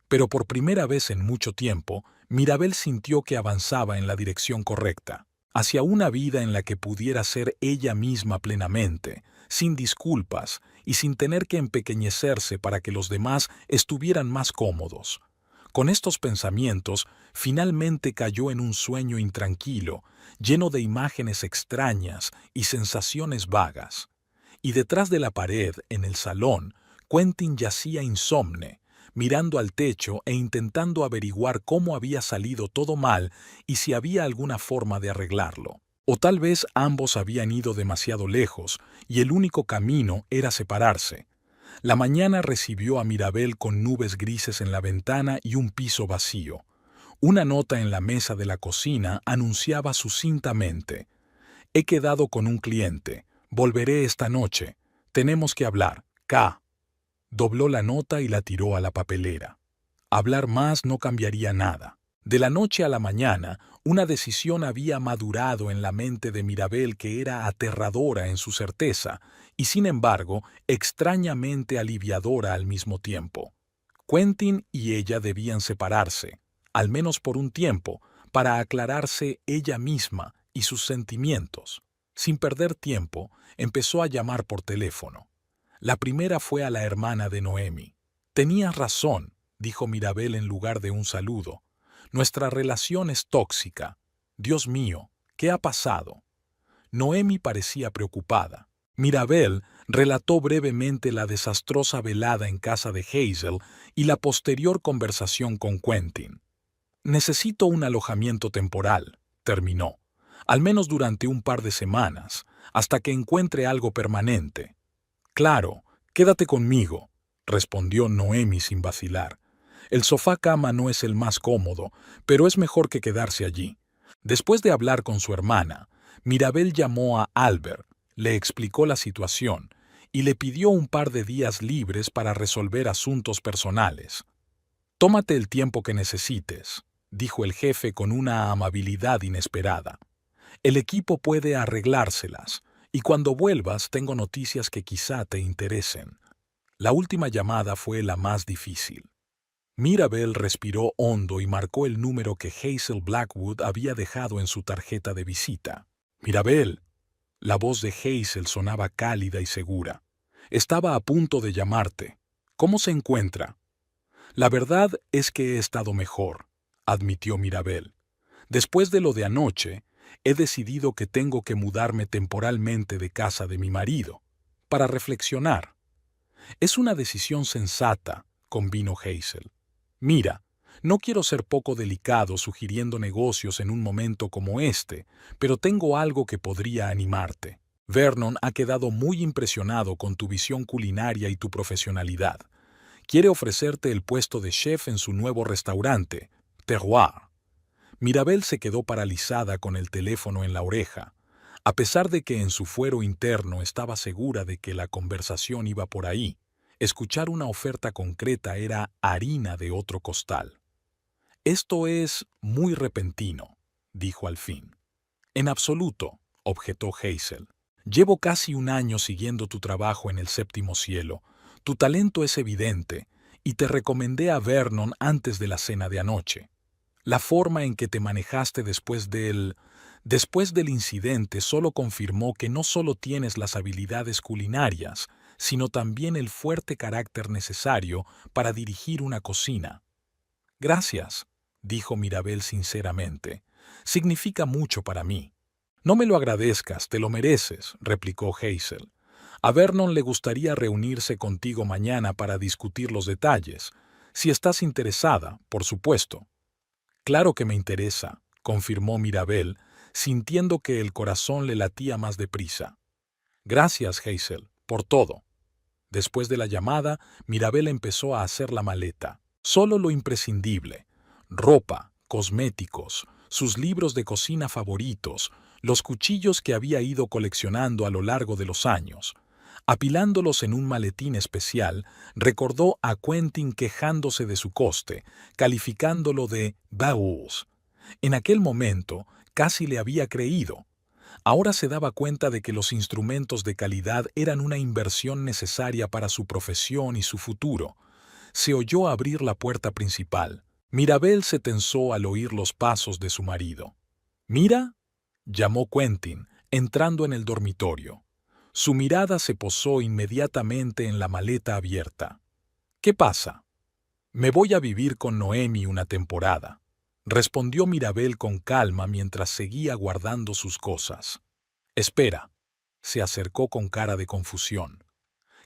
Pero por primera vez en mucho tiempo, Mirabel sintió que avanzaba en la dirección correcta. hacia una vida en la que pudiera ser ella misma plenamente, sin disculpas y sin tener que empequeñecerse para que los demás estuvieran más cómodos. Con estos pensamientos, finalmente cayó en un sueño intranquilo, lleno de imágenes extrañas y sensaciones vagas. Y detrás de la pared, en el salón, Quentin yacía insomne, mirando al techo e intentando averiguar cómo había salido todo mal y si había alguna forma de arreglarlo. O tal vez ambos habían ido demasiado lejos y el único camino era separarse. La mañana recibió a Mirabel con nubes grises en la ventana y un piso vacío. Una nota en la mesa de la cocina anunciaba sucintamente: «He quedado con un cliente. Volveré esta noche. Tenemos que hablar. K». Dobló la nota y la tiró a la papelera. Hablar más no cambiaría nada. De la noche a la mañana, una decisión había madurado en la mente de Mirabel que era aterradora en su certeza y, sin embargo, extrañamente aliviadora al mismo tiempo. Quentin y ella debían separarse, al menos por un tiempo, para aclararse ella misma y sus sentimientos. Sin perder tiempo, empezó a llamar por teléfono. La primera fue a la hermana de Noemi. «Tenías razón», dijo Mirabel en lugar de un saludo. «Nuestra relación es tóxica. Dios mío, ¿qué ha pasado?». Noemi parecía preocupada. Mirabel relató brevemente la desastrosa velada en casa de Hazel y la posterior conversación con Quentin. «Necesito un alojamiento temporal», terminó, «al menos durante un par de semanas, hasta que encuentre algo permanente». «Claro, quédate conmigo», respondió Noemi sin vacilar. «El sofá-cama no es el más cómodo, pero es mejor que quedarse allí». Después de hablar con su hermana, Mirabel llamó a Albert, le explicó la situación y le pidió un par de días libres para resolver asuntos personales. «Tómate el tiempo que necesites», dijo el jefe con una amabilidad inesperada. «El equipo puede arreglárselas, y cuando vuelvas tengo noticias que quizá te interesen». La última llamada fue la más difícil. Mirabel respiró hondo y marcó el número que Hazel Blackwood había dejado en su tarjeta de visita. «Mirabel». La voz de Hazel sonaba cálida y segura. «Estaba a punto de llamarte. ¿Cómo se encuentra?». «La verdad es que he estado mejor», admitió Mirabel. «Después de lo de anoche, he decidido que tengo que mudarme temporalmente de casa de mi marido, para reflexionar». «Es una decisión sensata», convino Hazel. «Mira, no quiero ser poco delicado sugiriendo negocios en un momento como este, pero tengo algo que podría animarte. Vernon ha quedado muy impresionado con tu visión culinaria y tu profesionalidad. Quiere ofrecerte el puesto de chef en su nuevo restaurante, Terroir». Mirabel se quedó paralizada con el teléfono en la oreja. A pesar de que en su fuero interno estaba segura de que la conversación iba por ahí, escuchar una oferta concreta era harina de otro costal. «Esto es muy repentino», dijo al fin. «En absoluto», objetó Hazel. «Llevo casi un año siguiendo tu trabajo en el séptimo cielo. Tu talento es evidente, y te recomendé a Vernon antes de la cena de anoche. La forma en que te manejaste después del incidente solo confirmó que no solo tienes las habilidades culinarias, sino también el fuerte carácter necesario para dirigir una cocina». «Gracias», dijo Mirabel sinceramente. «Significa mucho para mí». «No me lo agradezcas, te lo mereces», replicó Hazel. «A Vernon le gustaría reunirse contigo mañana para discutir los detalles. Si estás interesada, por supuesto». «Claro que me interesa», confirmó Mirabel, sintiendo que el corazón le latía más deprisa. «Gracias, Hazel, por todo». Después de la llamada, Mirabel empezó a hacer la maleta. Solo lo imprescindible: ropa, cosméticos, sus libros de cocina favoritos, los cuchillos que había ido coleccionando a lo largo de los años. Apilándolos en un maletín especial, recordó a Quentin quejándose de su coste, calificándolo de «baús». En aquel momento, casi le había creído. Ahora se daba cuenta de que los instrumentos de calidad eran una inversión necesaria para su profesión y su futuro. Se oyó abrir la puerta principal. Mirabel se tensó al oír los pasos de su marido. «Mira, llamó Quentin, entrando en el dormitorio. Su mirada se posó inmediatamente en la maleta abierta. ¿Qué pasa? Me voy a vivir con Noemi una temporada, respondió Mirabel con calma mientras seguía guardando sus cosas. Espera, se acercó con cara de confusión.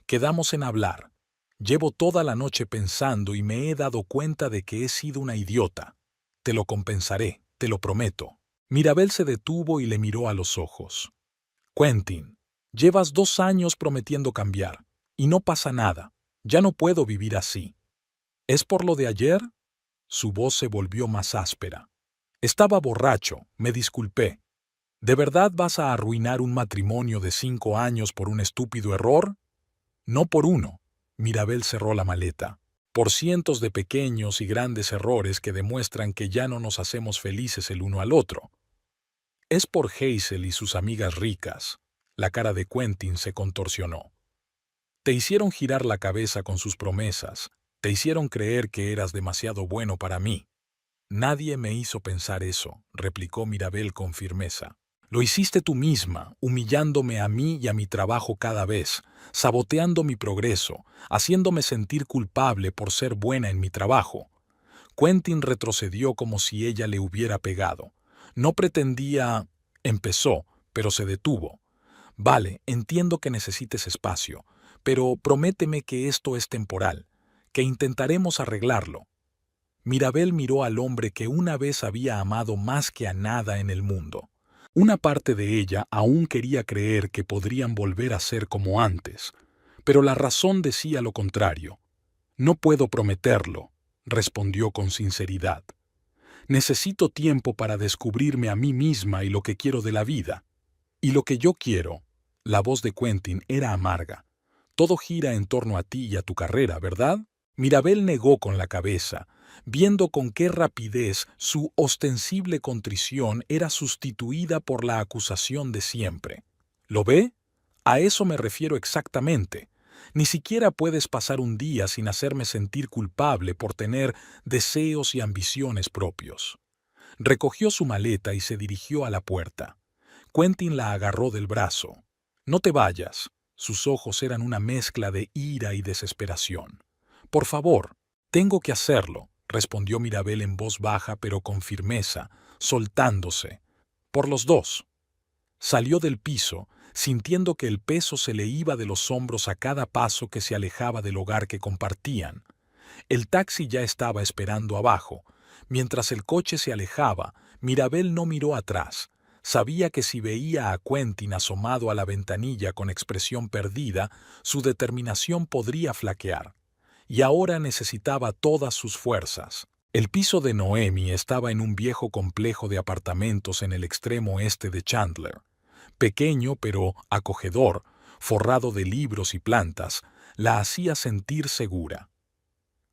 Quedamos en hablar. Llevo toda la noche pensando y me he dado cuenta de que he sido una idiota. Te lo compensaré, te lo prometo. Mirabel se detuvo y le miró a los ojos. Quentin, llevas 2 años prometiendo cambiar, y no pasa nada. Ya no puedo vivir así. ¿Es por lo de ayer? Su voz se volvió más áspera. Estaba borracho, me disculpé. ¿De verdad vas a arruinar un matrimonio de 5 años por un estúpido error? No por uno. Mirabel cerró la maleta. Por cientos de pequeños y grandes errores que demuestran que ya no nos hacemos felices el uno al otro. Es por Hazel y sus amigas ricas. La cara de Quentin se contorsionó. Te hicieron girar la cabeza con sus promesas. Te hicieron creer que eras demasiado bueno para mí. Nadie me hizo pensar eso, replicó Mirabel con firmeza. Lo hiciste tú misma, humillándome a mí y a mi trabajo cada vez, saboteando mi progreso, haciéndome sentir culpable por ser buena en mi trabajo. Quentin retrocedió como si ella le hubiera pegado. No pretendía... Empezó, pero se detuvo. Vale, entiendo que necesites espacio, pero prométeme que esto es temporal, que intentaremos arreglarlo. Mirabel miró al hombre que una vez había amado más que a nada en el mundo. Una parte de ella aún quería creer que podrían volver a ser como antes, pero la razón decía lo contrario. No puedo prometerlo, respondió con sinceridad. Necesito tiempo para descubrirme a mí misma y lo que quiero de la vida. Y lo que yo quiero. La voz de Quentin era amarga. Todo gira en torno a ti y a tu carrera, ¿verdad? Mirabel negó con la cabeza, viendo con qué rapidez su ostensible contrición era sustituida por la acusación de siempre. ¿Lo ve? A eso me refiero exactamente. Ni siquiera puedes pasar un día sin hacerme sentir culpable por tener deseos y ambiciones propios. Recogió su maleta y se dirigió a la puerta. Quentin la agarró del brazo. No te vayas. Sus ojos eran una mezcla de ira y desesperación. Por favor, tengo que hacerlo, respondió Mirabel en voz baja pero con firmeza, soltándose. Por los dos. Salió del piso, sintiendo que el peso se le iba de los hombros a cada paso que se alejaba del hogar que compartían. El taxi ya estaba esperando abajo. Mientras el coche se alejaba, Mirabel no miró atrás. Sabía que si veía a Quentin asomado a la ventanilla con expresión perdida, su determinación podría flaquear. Y ahora necesitaba todas sus fuerzas. El piso de Noemi estaba en un viejo complejo de apartamentos en el extremo este de Chandler. Pequeño pero acogedor, forrado de libros y plantas, la hacía sentir segura.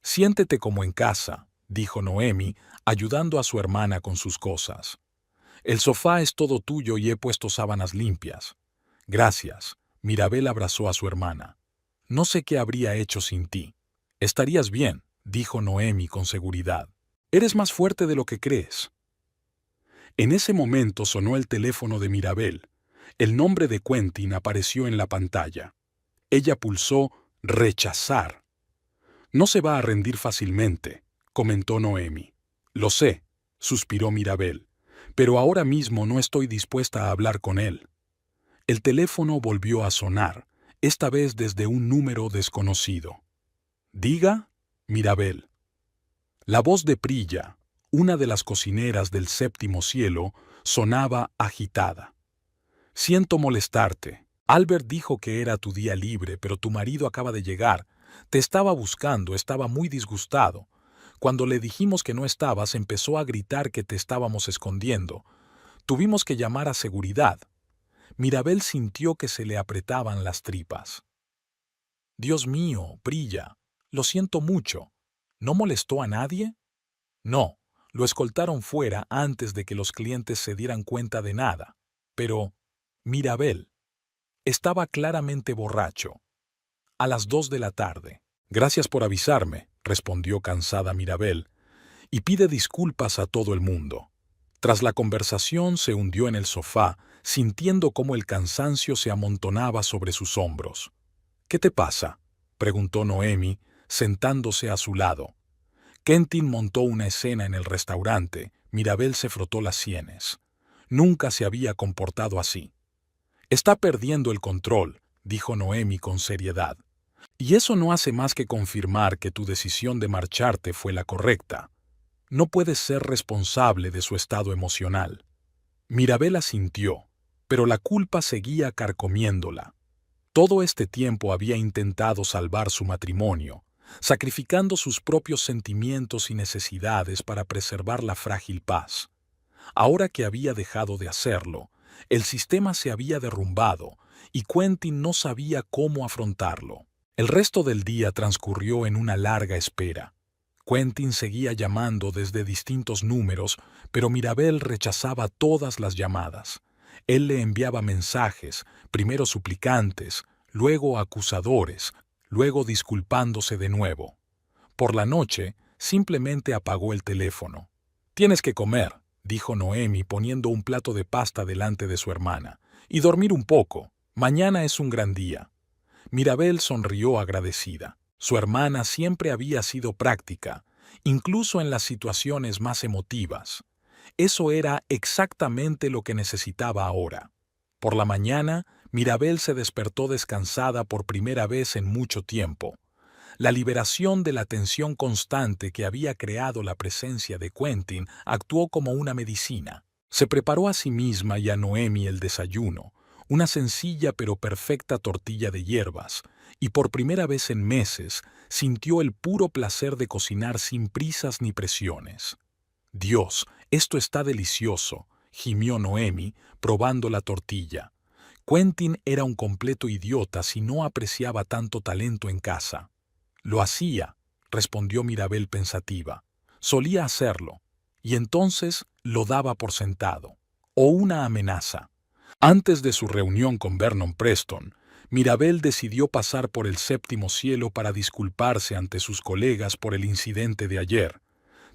«Siéntete como en casa», dijo Noemi, ayudando a su hermana con sus cosas. «El sofá es todo tuyo y he puesto sábanas limpias». «Gracias», Mirabel abrazó a su hermana. «No sé qué habría hecho sin ti». «Estarías bien», dijo Noemi con seguridad. «Eres más fuerte de lo que crees». En ese momento sonó el teléfono de Mirabel. El nombre de Quentin apareció en la pantalla. Ella pulsó «Rechazar». «No se va a rendir fácilmente», comentó Noemi. «Lo sé», suspiró Mirabel, «pero ahora mismo no estoy dispuesta a hablar con él». El teléfono volvió a sonar, esta vez desde un número desconocido. «Diga», Mirabel. La voz de Prilla, una de las cocineras del séptimo cielo, sonaba agitada. «Siento molestarte. Albert dijo que era tu día libre, pero tu marido acaba de llegar. Te estaba buscando, estaba muy disgustado. Cuando le dijimos que no estabas, empezó a gritar que te estábamos escondiendo. Tuvimos que llamar a seguridad». Mirabel sintió que se le apretaban las tripas. «Dios mío, Prilla, lo siento mucho. ¿No molestó a nadie?» «No, lo escoltaron fuera antes de que los clientes se dieran cuenta de nada. Pero, Mirabel, estaba claramente borracho. A las 2 de la tarde. Gracias por avisarme», respondió cansada Mirabel, «y pide disculpas a todo el mundo». Tras la conversación se hundió en el sofá, sintiendo cómo el cansancio se amontonaba sobre sus hombros. «¿Qué te pasa?», preguntó Noemi, sentándose a su lado. Quentin montó una escena en el restaurante. Mirabel se frotó las sienes. Nunca se había comportado así. «Está perdiendo el control», dijo Noemi con seriedad. «Y eso no hace más que confirmar que tu decisión de marcharte fue la correcta. No puedes ser responsable de su estado emocional». Mirabel asintió, pero la culpa seguía carcomiéndola. Todo este tiempo había intentado salvar su matrimonio, sacrificando sus propios sentimientos y necesidades para preservar la frágil paz. Ahora que había dejado de hacerlo, el sistema se había derrumbado y Quentin no sabía cómo afrontarlo. El resto del día transcurrió en una larga espera. Quentin seguía llamando desde distintos números, pero Mirabel rechazaba todas las llamadas. Él le enviaba mensajes, primero suplicantes, luego acusadores, luego disculpándose de nuevo. Por la noche, simplemente apagó el teléfono. «Tienes que comer», dijo Noemi poniendo un plato de pasta delante de su hermana, «y dormir un poco. Mañana es un gran día». Mirabel sonrió agradecida. Su hermana siempre había sido práctica, incluso en las situaciones más emotivas. Eso era exactamente lo que necesitaba ahora. Por la mañana, Mirabel se despertó descansada por primera vez en mucho tiempo. La liberación de la tensión constante que había creado la presencia de Quentin actuó como una medicina. Se preparó a sí misma y a Noemi el desayuno, una sencilla pero perfecta tortilla de hierbas, y por primera vez en meses sintió el puro placer de cocinar sin prisas ni presiones. «Dios, esto está delicioso», gimió Noemi, probando la tortilla. Quentin era un completo idiota si no apreciaba tanto talento en casa. «Lo hacía», respondió Mirabel pensativa. «Solía hacerlo, y entonces lo daba por sentado. O una amenaza». Antes de su reunión con Vernon Preston, Mirabel decidió pasar por el séptimo cielo para disculparse ante sus colegas por el incidente de ayer.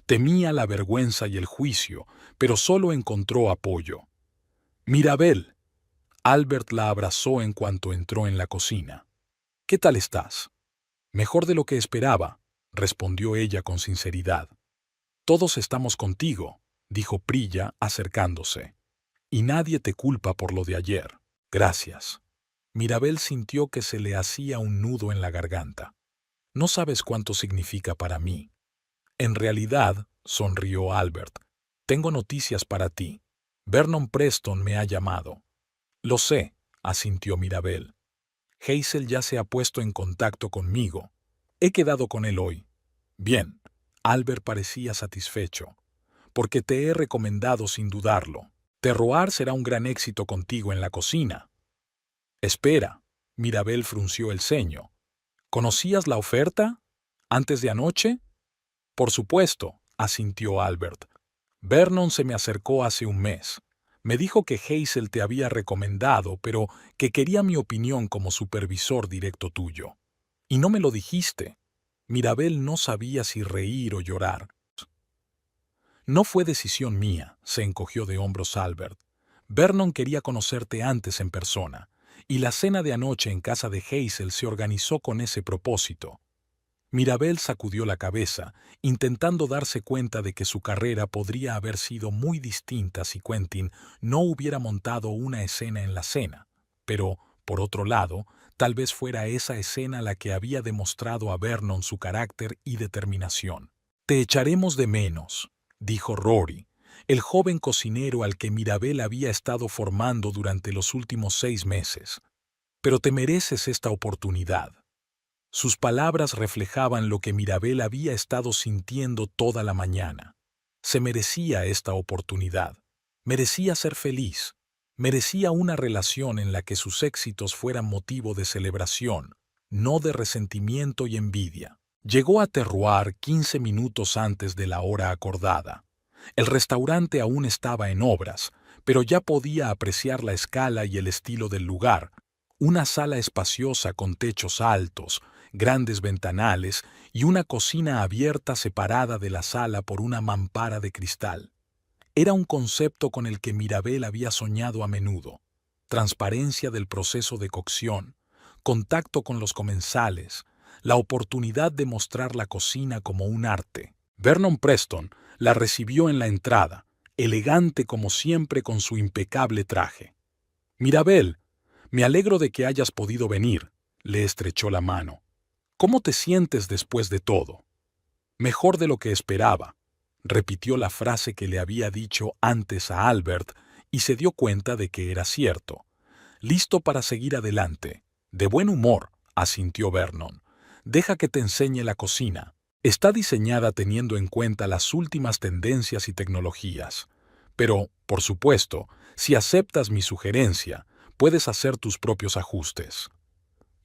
Temía la vergüenza y el juicio, pero solo encontró apoyo. «Mirabel». Albert la abrazó en cuanto entró en la cocina. «¿Qué tal estás?» «Mejor de lo que esperaba», respondió ella con sinceridad. «Todos estamos contigo», dijo Priya acercándose. «Y nadie te culpa por lo de ayer. Gracias». Mirabel sintió que se le hacía un nudo en la garganta. «No sabes cuánto significa para mí». «En realidad», sonrió Albert, «tengo noticias para ti. Vernon Preston me ha llamado». «Lo sé», asintió Mirabel. «Hazel ya se ha puesto en contacto conmigo. He quedado con él hoy». «Bien». Albert parecía satisfecho. «Porque te he recomendado sin dudarlo. Terroir será un gran éxito contigo en la cocina». «Espera», Mirabel frunció el ceño. «¿Conocías la oferta? ¿Antes de anoche?» «Por supuesto», asintió Albert. «Vernon se me acercó hace un mes. Me dijo que Hazel te había recomendado, pero que quería mi opinión como supervisor directo tuyo. Y no me lo dijiste». Mirabel no sabía si reír o llorar. «No fue decisión mía», se encogió de hombros Albert. «Vernon quería conocerte antes en persona, y la cena de anoche en casa de Hazel se organizó con ese propósito». Mirabel sacudió la cabeza, intentando darse cuenta de que su carrera podría haber sido muy distinta si Quentin no hubiera montado una escena en la cena. Pero, por otro lado, tal vez fuera esa escena la que había demostrado a Vernon su carácter y determinación. «Te echaremos de menos», dijo Rory, el joven cocinero al que Mirabel había estado formando durante los últimos 6 meses. «Pero te mereces esta oportunidad». Sus palabras reflejaban lo que Mirabel había estado sintiendo toda la mañana. Se merecía esta oportunidad. Merecía ser feliz. Merecía una relación en la que sus éxitos fueran motivo de celebración, no de resentimiento y envidia. Llegó a Terroir 15 minutos antes de la hora acordada. El restaurante aún estaba en obras, pero ya podía apreciar la escala y el estilo del lugar. Una sala espaciosa con techos altos, grandes ventanales y una cocina abierta separada de la sala por una mampara de cristal. Era un concepto con el que Mirabel había soñado a menudo. Transparencia del proceso de cocción, contacto con los comensales, la oportunidad de mostrar la cocina como un arte. Vernon Preston la recibió en la entrada, elegante como siempre con su impecable traje. «Mirabel, me alegro de que hayas podido venir», le estrechó la mano. «¿Cómo te sientes después de todo?» «Mejor de lo que esperaba», repitió la frase que le había dicho antes a Albert y se dio cuenta de que era cierto. «Listo para seguir adelante. De buen humor», asintió Vernon. «Deja que te enseñe la cocina. Está diseñada teniendo en cuenta las últimas tendencias y tecnologías. Pero, por supuesto, si aceptas mi sugerencia, puedes hacer tus propios ajustes».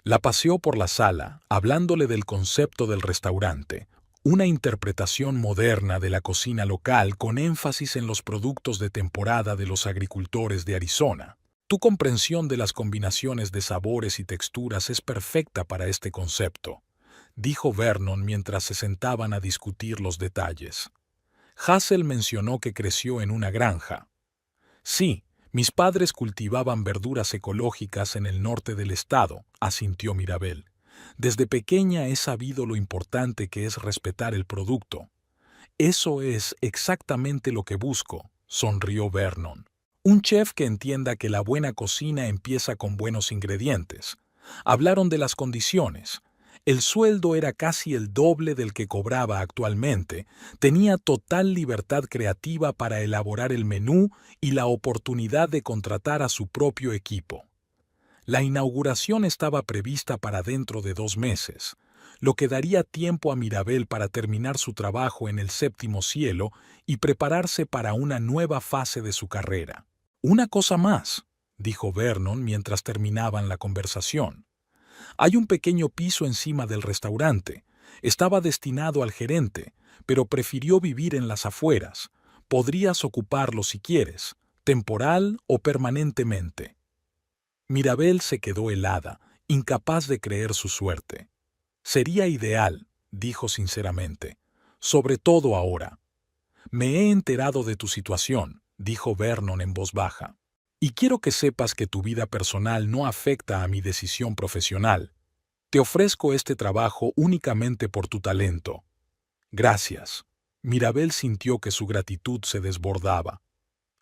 La paseó por la sala, hablándole del concepto del restaurante, una interpretación moderna de la cocina local con énfasis en los productos de temporada de los agricultores de Arizona. «Tu comprensión de las combinaciones de sabores y texturas es perfecta para este concepto», dijo Vernon mientras se sentaban a discutir los detalles. Hazel mencionó que creció en una granja. «Sí, mis padres cultivaban verduras ecológicas en el norte del estado», asintió Mirabel. «Desde pequeña he sabido lo importante que es respetar el producto». «Eso es exactamente lo que busco», sonrió Vernon. «Un chef que entienda que la buena cocina empieza con buenos ingredientes». Hablaron de las condiciones. El sueldo era casi el doble del que cobraba actualmente, tenía total libertad creativa para elaborar el menú y la oportunidad de contratar a su propio equipo. La inauguración estaba prevista para dentro de 2 meses, lo que daría tiempo a Mirabel para terminar su trabajo en el séptimo cielo y prepararse para una nueva fase de su carrera. «Una cosa más», dijo Vernon mientras terminaban la conversación. «Hay un pequeño piso encima del restaurante. Estaba destinado al gerente, pero prefirió vivir en las afueras. Podrías ocuparlo si quieres, temporal o permanentemente». Mirabel se quedó helada, incapaz de creer su suerte. «Sería ideal», dijo sinceramente, «sobre todo ahora». «Me he enterado de tu situación», dijo Vernon en voz baja. «Y quiero que sepas que tu vida personal no afecta a mi decisión profesional. Te ofrezco este trabajo únicamente por tu talento». «Gracias». Mirabel sintió que su gratitud se desbordaba.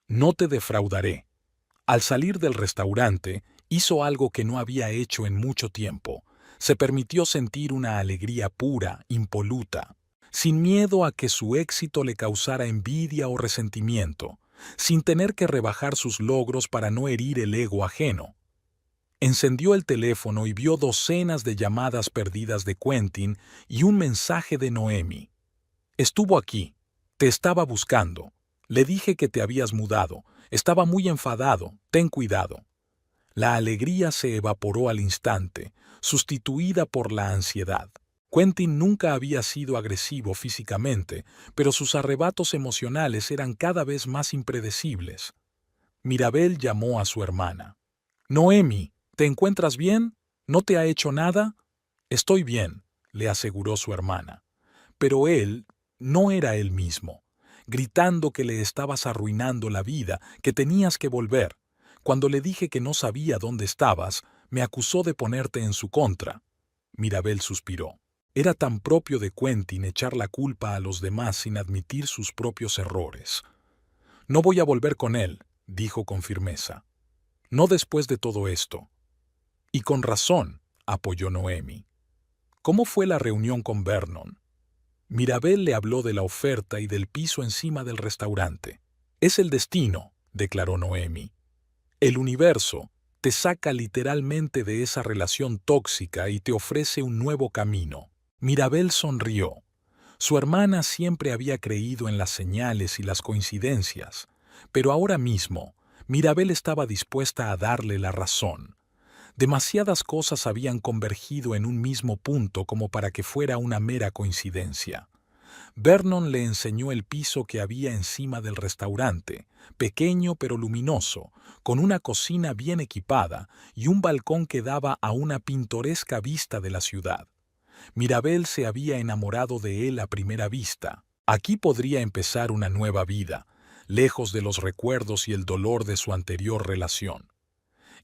«No te defraudaré». Al salir del restaurante, hizo algo que no había hecho en mucho tiempo. Se permitió sentir una alegría pura, impoluta, sin miedo a que su éxito le causara envidia o resentimiento, sin tener que rebajar sus logros para no herir el ego ajeno. Encendió el teléfono y vio docenas de llamadas perdidas de Quentin y un mensaje de Noemi. «Estuvo aquí. Te estaba buscando. Le dije que te habías mudado. Estaba muy enfadado. Ten cuidado». La alegría se evaporó al instante, sustituida por la ansiedad. Quentin nunca había sido agresivo físicamente, pero sus arrebatos emocionales eran cada vez más impredecibles. Mirabel llamó a su hermana. «Noemi, ¿te encuentras bien? ¿No te ha hecho nada?» «Estoy bien», le aseguró su hermana. Pero él no era él mismo, gritando que le estabas arruinando la vida, que tenías que volver. Cuando le dije que no sabía dónde estabas, me acusó de ponerte en su contra. Mirabel suspiró. Era tan propio de Quentin echar la culpa a los demás sin admitir sus propios errores. «No voy a volver con él», dijo con firmeza. «No después de todo esto». «Y con razón», apoyó Noemi. «¿Cómo fue la reunión con Vernon?» Mirabel le habló de la oferta y del piso encima del restaurante. «Es el destino», declaró Noemi. «El universo te saca literalmente de esa relación tóxica y te ofrece un nuevo camino». Mirabel sonrió. Su hermana siempre había creído en las señales y las coincidencias, pero ahora mismo Mirabel estaba dispuesta a darle la razón. Demasiadas cosas habían convergido en un mismo punto como para que fuera una mera coincidencia. Vernon le enseñó el piso que había encima del restaurante, pequeño pero luminoso, con una cocina bien equipada y un balcón que daba a una pintoresca vista de la ciudad. Mirabel se había enamorado de él a primera vista. Aquí podría empezar una nueva vida. lejos de los recuerdos y el dolor de su anterior relación.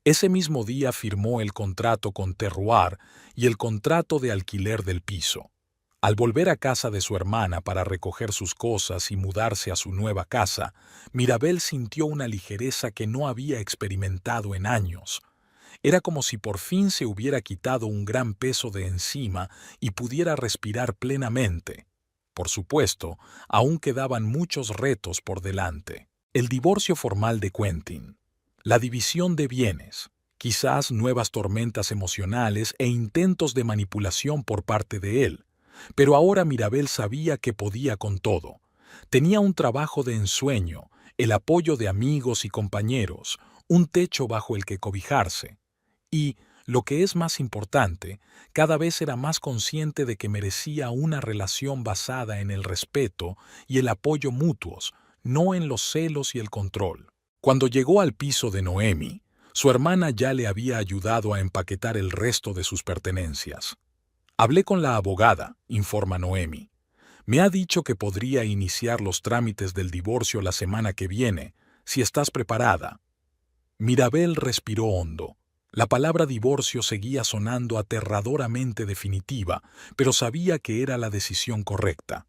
Ese mismo día firmó el contrato con Terroir y el contrato de alquiler del piso. Al volver a casa de su hermana para recoger sus cosas y mudarse a su nueva casa, Mirabel sintió una ligereza que no había experimentado en años. Era como si por fin se hubiera quitado un gran peso de encima y pudiera respirar plenamente. Por supuesto, aún quedaban muchos retos por delante. El divorcio formal de Quentin, la división de bienes, quizás nuevas tormentas emocionales e intentos de manipulación por parte de él. Pero ahora Mirabel sabía que podía con todo. Tenía un trabajo de ensueño, el apoyo de amigos y compañeros, un techo bajo el que cobijarse. Y, lo que es más importante, cada vez era más consciente de que merecía una relación basada en el respeto y el apoyo mutuos, no en los celos y el control. Cuando llegó al piso de Noemi, su hermana ya le había ayudado a empaquetar el resto de sus pertenencias. Hablé con la abogada, informa Noemi. Me ha dicho que podría iniciar los trámites del divorcio la semana que viene, si estás preparada. Mirabel respiró hondo. La palabra divorcio seguía sonando aterradoramente definitiva, pero sabía que era la decisión correcta.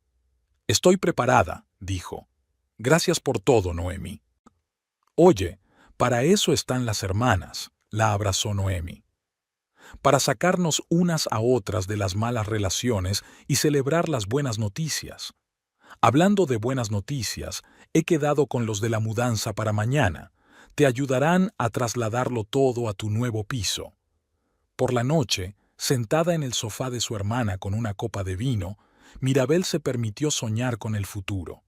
Estoy preparada, dijo. Gracias por todo, Noemi. Oye, para eso están las hermanas, la abrazó Noemi. Para sacarnos unas a otras de las malas relaciones y celebrar las buenas noticias. Hablando de buenas noticias, he quedado con los de la mudanza para mañana. Te ayudarán a trasladarlo todo a tu nuevo piso. Por la noche, sentada en el sofá de su hermana con una copa de vino, Mirabel se permitió soñar con el futuro,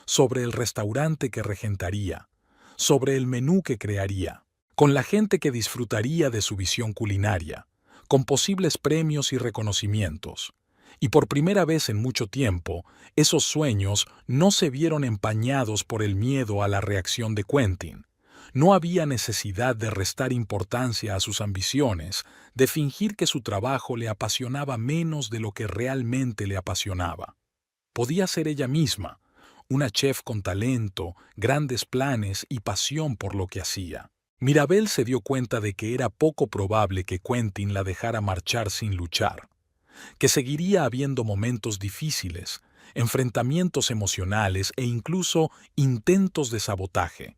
sobre el restaurante que regentaría, sobre el menú que crearía, con la gente que disfrutaría de su visión culinaria, con posibles premios y reconocimientos. Y por primera vez en mucho tiempo, esos sueños no se vieron empañados por el miedo a la reacción de Quentin. No había necesidad de restar importancia a sus ambiciones, de fingir que su trabajo le apasionaba menos de lo que realmente le apasionaba. Podía ser ella misma, una chef con talento, grandes planes y pasión por lo que hacía. Mirabel se dio cuenta de que era poco probable que Quentin la dejara marchar sin luchar, que seguiría habiendo momentos difíciles, enfrentamientos emocionales e incluso intentos de sabotaje.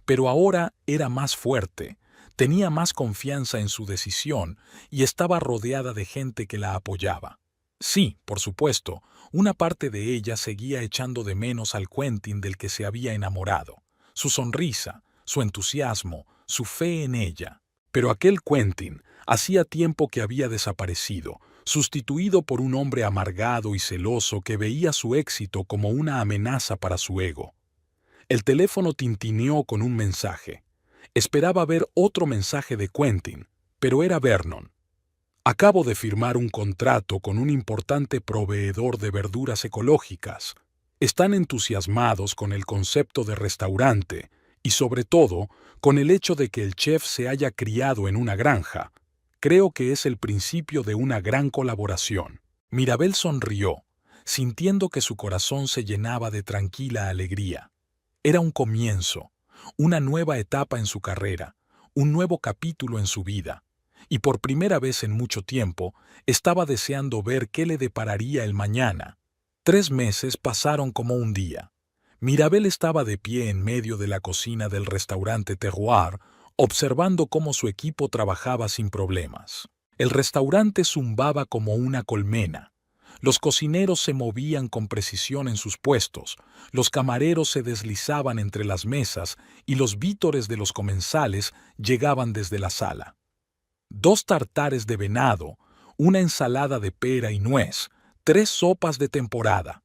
Pero ahora era más fuerte, tenía más confianza en su decisión y estaba rodeada de gente que la apoyaba. Sí, por supuesto, una parte de ella seguía echando de menos al Quentin del que se había enamorado, su sonrisa, su entusiasmo, su fe en ella. Pero aquel Quentin hacía tiempo que había desaparecido, sustituido por un hombre amargado y celoso que veía su éxito como una amenaza para su ego. El teléfono tintineó con un mensaje. Esperaba ver otro mensaje de Quentin, pero era Vernon. Acabo de firmar un contrato con un importante proveedor de verduras ecológicas. Están entusiasmados con el concepto de restaurante y, sobre todo, con el hecho de que el chef se haya criado en una granja. Creo que es el principio de una gran colaboración. Mirabel sonrió, sintiendo que su corazón se llenaba de tranquila alegría. Era un comienzo, una nueva etapa en su carrera, un nuevo capítulo en su vida, y por primera vez en mucho tiempo estaba deseando ver qué le depararía el mañana. 3 meses pasaron como un día. Mirabel estaba de pie en medio de la cocina del restaurante Terroir, observando cómo su equipo trabajaba sin problemas. El restaurante zumbaba como una colmena. Los cocineros se movían con precisión en sus puestos, los camareros se deslizaban entre las mesas y los vítores de los comensales llegaban desde la sala. 2 tartares de venado, una ensalada de pera y nuez, 3 sopas de temporada,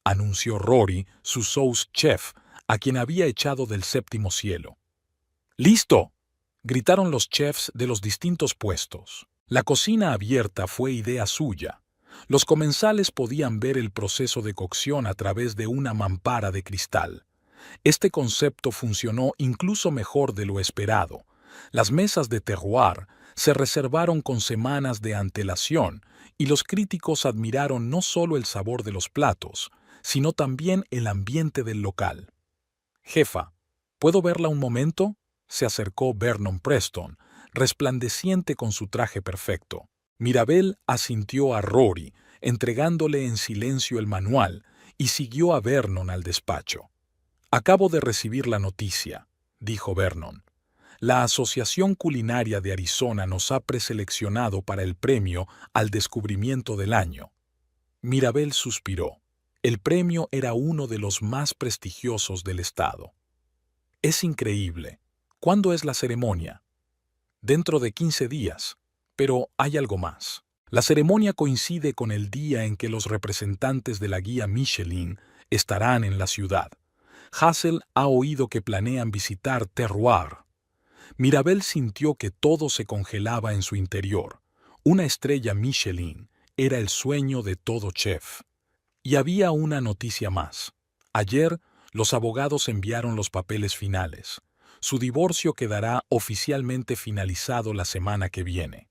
anunció Rory, su sous chef, a quien había echado del 7º cielo. ¡Listo!, gritaron los chefs de los distintos puestos. La cocina abierta fue idea suya. Los comensales podían ver el proceso de cocción a través de una mampara de cristal. Este concepto funcionó incluso mejor de lo esperado. Las mesas de Terroir se reservaron con semanas de antelación y los críticos admiraron no solo el sabor de los platos, sino también el ambiente del local. Jefa, ¿puedo verla un momento? Se acercó Vernon Preston, resplandeciente con su traje perfecto. Mirabel asintió a Rory, entregándole en silencio el manual, y siguió a Vernon al despacho. Acabo de recibir la noticia, dijo Vernon. La Asociación Culinaria de Arizona nos ha preseleccionado para el premio al descubrimiento del año. Mirabel suspiró. El premio era uno de los más prestigiosos del estado. Es increíble. ¿Cuándo es la ceremonia? Dentro de 15 días. Pero hay algo más. La ceremonia coincide con el día en que los representantes de la guía Michelin estarán en la ciudad. Hassel ha oído que planean visitar Terroir. Mirabel sintió que todo se congelaba en su interior. Una estrella Michelin era el sueño de todo chef. Y había una noticia más. Ayer, los abogados enviaron los papeles finales. Su divorcio quedará oficialmente finalizado la semana que viene.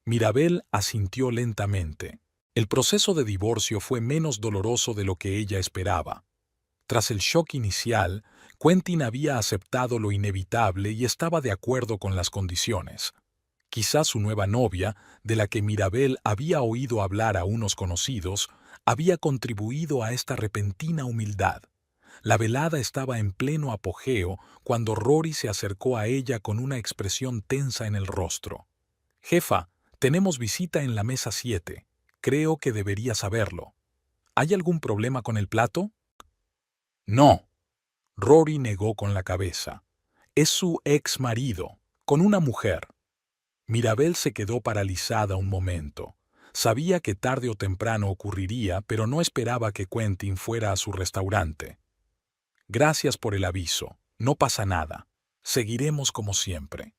Mirabel asintió lentamente. El proceso de divorcio fue menos doloroso de lo que ella esperaba. Tras el shock inicial, Quentin había aceptado lo inevitable y estaba de acuerdo con las condiciones. Quizás su nueva novia, de la que Mirabel había oído hablar a unos conocidos, había contribuido a esta repentina humildad. La velada estaba en pleno apogeo cuando Rory se acercó a ella con una expresión tensa en el rostro. «Jefa, tenemos visita en la mesa 7. Creo que debería saberlo. ¿Hay algún problema con el plato?» «No», Rory negó con la cabeza. «Es su ex marido, con una mujer». Mirabel se quedó paralizada un momento. Sabía que tarde o temprano ocurriría, pero no esperaba que Quentin fuera a su restaurante. «Gracias por el aviso. No pasa nada. Seguiremos como siempre».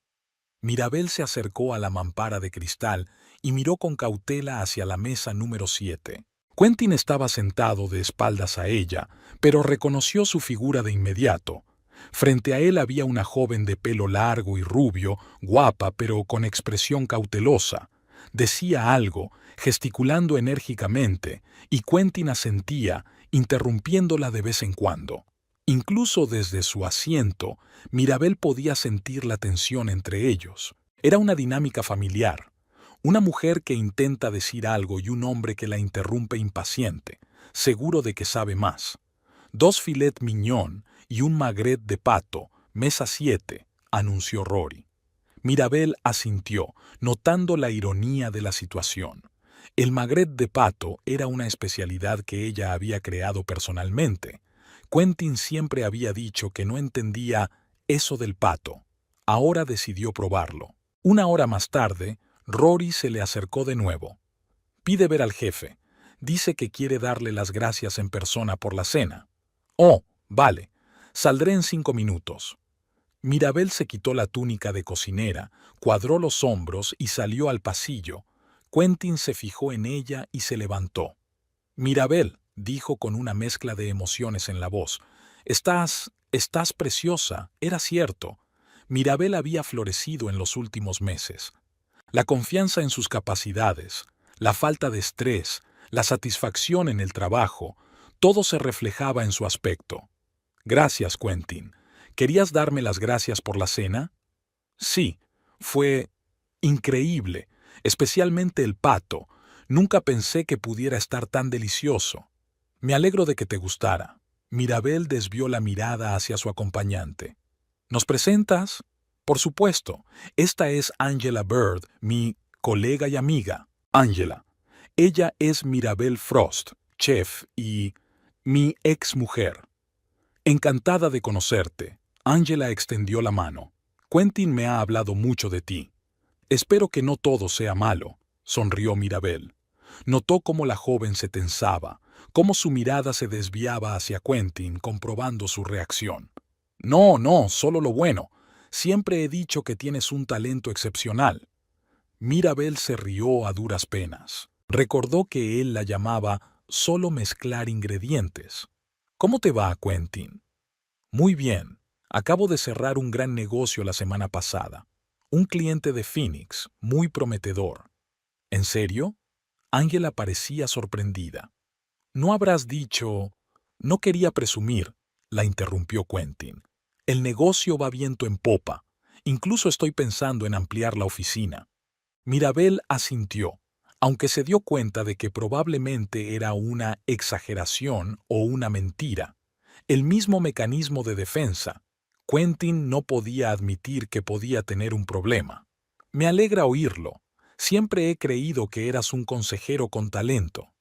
Mirabel se acercó a la mampara de cristal y miró con cautela hacia la mesa número 7. Quentin estaba sentado de espaldas a ella, pero reconoció su figura de inmediato. Frente a él había una joven de pelo largo y rubio, guapa pero con expresión cautelosa. Decía algo, gesticulando enérgicamente, y Quentin asentía, interrumpiéndola de vez en cuando. Incluso desde su asiento, Mirabel podía sentir la tensión entre ellos. Era una dinámica familiar. Una mujer que intenta decir algo y un hombre que la interrumpe impaciente, seguro de que sabe más. 2 filet mignon y un magret de pato, mesa 7, anunció Rory. Mirabel asintió, notando la ironía de la situación. El magret de pato era una especialidad que ella había creado personalmente. Quentin siempre había dicho que no entendía eso del pato. Ahora decidió probarlo. Una hora más tarde, Rory se le acercó de nuevo. «Pide ver al jefe. Dice que quiere darle las gracias en persona por la cena». «Oh, vale. Saldré en 5 minutos». Mirabel se quitó la túnica de cocinera, cuadró los hombros y salió al pasillo. Quentin se fijó en ella y se levantó. «Mirabel», dijo con una mezcla de emociones en la voz, estás preciosa, era cierto». Mirabel había florecido en los últimos meses. La confianza en sus capacidades, la falta de estrés, la satisfacción en el trabajo, todo se reflejaba en su aspecto. «Gracias, Quentin. ¿Querías darme las gracias por la cena?» «Sí, fue increíble, especialmente el pato. Nunca pensé que pudiera estar tan delicioso». «Me alegro de que te gustara». Mirabel desvió la mirada hacia su acompañante. «¿Nos presentas?» «Por supuesto. Esta es Angela Bird, mi colega y amiga. Angela. Ella es Mirabel Frost, chef y mi ex mujer». «Encantada de conocerte». Angela extendió la mano. «Quentin me ha hablado mucho de ti». «Espero que no todo sea malo», sonrió Mirabel. Notó cómo la joven se tensaba, cómo su mirada se desviaba hacia Quentin, comprobando su reacción. «No, no, solo lo bueno. Siempre he dicho que tienes un talento excepcional». Mirabel se rió a duras penas. Recordó que él la llamaba solo mezclar ingredientes. «¿Cómo te va, Quentin?» «Muy bien. Acabo de cerrar un gran negocio la semana pasada. Un cliente de Phoenix, muy prometedor». «¿En serio?» Angela parecía sorprendida. «No habrás dicho...» «No quería presumir. la interrumpió Quentin. El negocio va viento en popa. Incluso estoy pensando en ampliar la oficina. Mirabel asintió, aunque se dio cuenta de que probablemente era una exageración o una mentira. El mismo mecanismo de defensa. Quentin no podía admitir que podía tener un problema. Me alegra oírlo. Siempre he creído que eras un consejero con talento.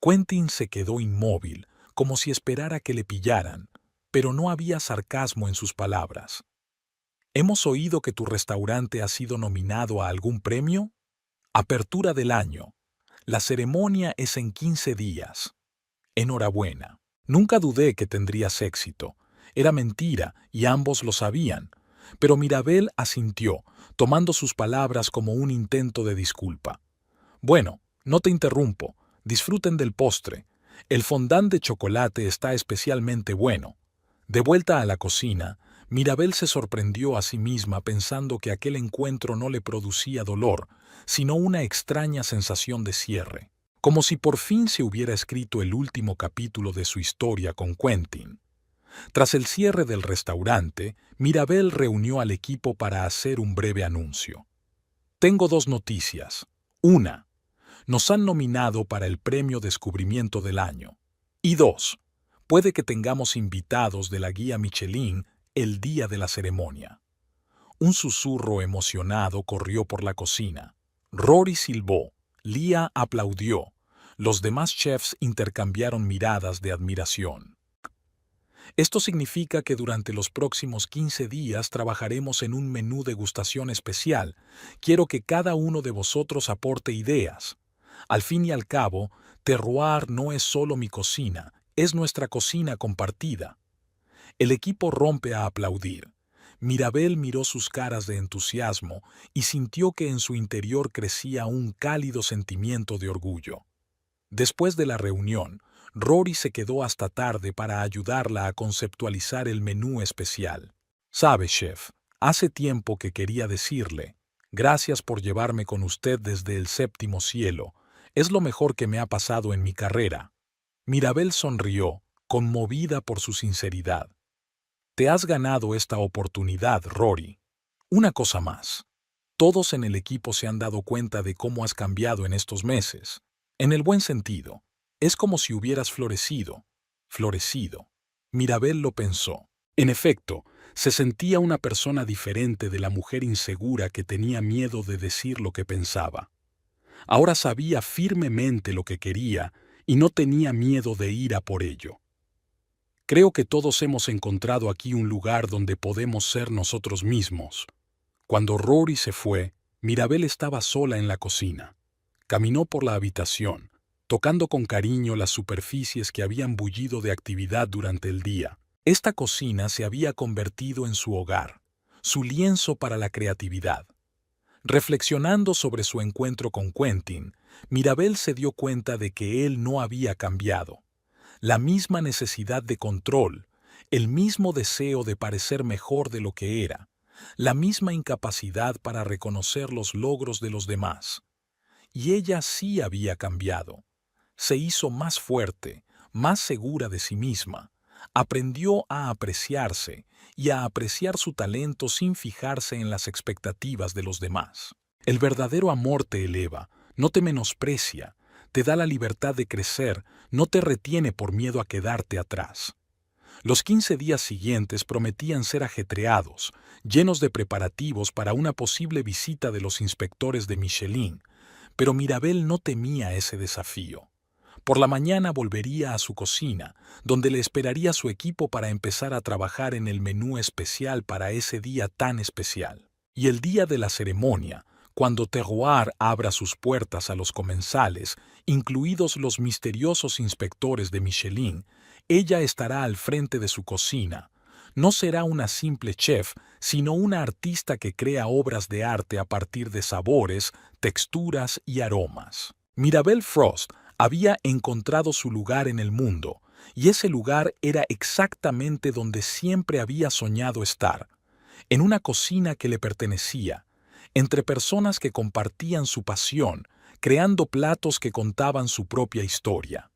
Quentin se quedó inmóvil, como si esperara que le pillaran, pero no había sarcasmo en sus palabras. ¿Hemos oído que tu restaurante ha sido nominado a algún premio? Apertura del año. La ceremonia es en 15 días. Enhorabuena. Nunca dudé que tendrías éxito. Era mentira y ambos lo sabían. Pero Mirabel asintió, tomando sus palabras como un intento de disculpa. Bueno, no te interrumpo. Disfruten del postre. El fondant de chocolate está especialmente bueno. De vuelta a la cocina, Mirabel se sorprendió a sí misma pensando que aquel encuentro no le producía dolor, sino una extraña sensación de cierre, como si por fin se hubiera escrito el último capítulo de su historia con Quentin. Tras el cierre del restaurante, Mirabel reunió al equipo para hacer un breve anuncio. Tengo dos noticias. Una, nos han nominado para el Premio Descubrimiento del Año. Y dos, puede que tengamos invitados de la guía Michelin el día de la ceremonia. Un susurro emocionado corrió por la cocina. Rory silbó, Lia aplaudió. Los demás chefs intercambiaron miradas de admiración. Esto significa que durante los próximos 15 días trabajaremos en un menú degustación especial. Quiero que cada uno de vosotros aporte ideas. Al fin y al cabo, Terroir no es solo mi cocina, es nuestra cocina compartida. El equipo rompe a aplaudir. Mirabel miró sus caras de entusiasmo y sintió que en su interior crecía un cálido sentimiento de orgullo. Después de la reunión, Rory se quedó hasta tarde para ayudarla a conceptualizar el menú especial. «Sabe, chef, hace tiempo que quería decirle, gracias por llevarme con usted desde el séptimo cielo. Es lo mejor que me ha pasado en mi carrera». Mirabel sonrió, conmovida por su sinceridad. «Te has ganado esta oportunidad, Rory. Una cosa más. Todos en el equipo se han dado cuenta de cómo has cambiado en estos meses. En el buen sentido. Es como si hubieras florecido. Florecido». Mirabel lo pensó. En efecto, se sentía una persona diferente de la mujer insegura que tenía miedo de decir lo que pensaba. Ahora sabía firmemente lo que quería y no tenía miedo de ir a por ello. Creo que todos hemos encontrado aquí un lugar donde podemos ser nosotros mismos. Cuando Rory se fue, Mirabel estaba sola en la cocina. Caminó por la habitación, tocando con cariño las superficies que habían bullido de actividad durante el día. Esta cocina se había convertido en su hogar, su lienzo para la creatividad. Reflexionando sobre su encuentro con Quentin, Mirabel se dio cuenta de que él no había cambiado. La misma necesidad de control, el mismo deseo de parecer mejor de lo que era, la misma incapacidad para reconocer los logros de los demás. Y ella sí había cambiado. Se hizo más fuerte, más segura de sí misma. Aprendió a apreciarse y a apreciar su talento sin fijarse en las expectativas de los demás. El verdadero amor te eleva, no te menosprecia, te da la libertad de crecer, no te retiene por miedo a quedarte atrás. Los 15 días siguientes prometían ser ajetreados, llenos de preparativos para una posible visita de los inspectores de Michelin, pero Mirabel no temía ese desafío. Por la mañana volvería a su cocina, donde le esperaría su equipo para empezar a trabajar en el menú especial para ese día tan especial. Y el día de la ceremonia, cuando Terroir abra sus puertas a los comensales, incluidos los misteriosos inspectores de Michelin, ella estará al frente de su cocina. No será una simple chef, sino una artista que crea obras de arte a partir de sabores, texturas y aromas. Mirabel Frost había encontrado su lugar en el mundo, y ese lugar era exactamente donde siempre había soñado estar, en una cocina que le pertenecía, entre personas que compartían su pasión, creando platos que contaban su propia historia.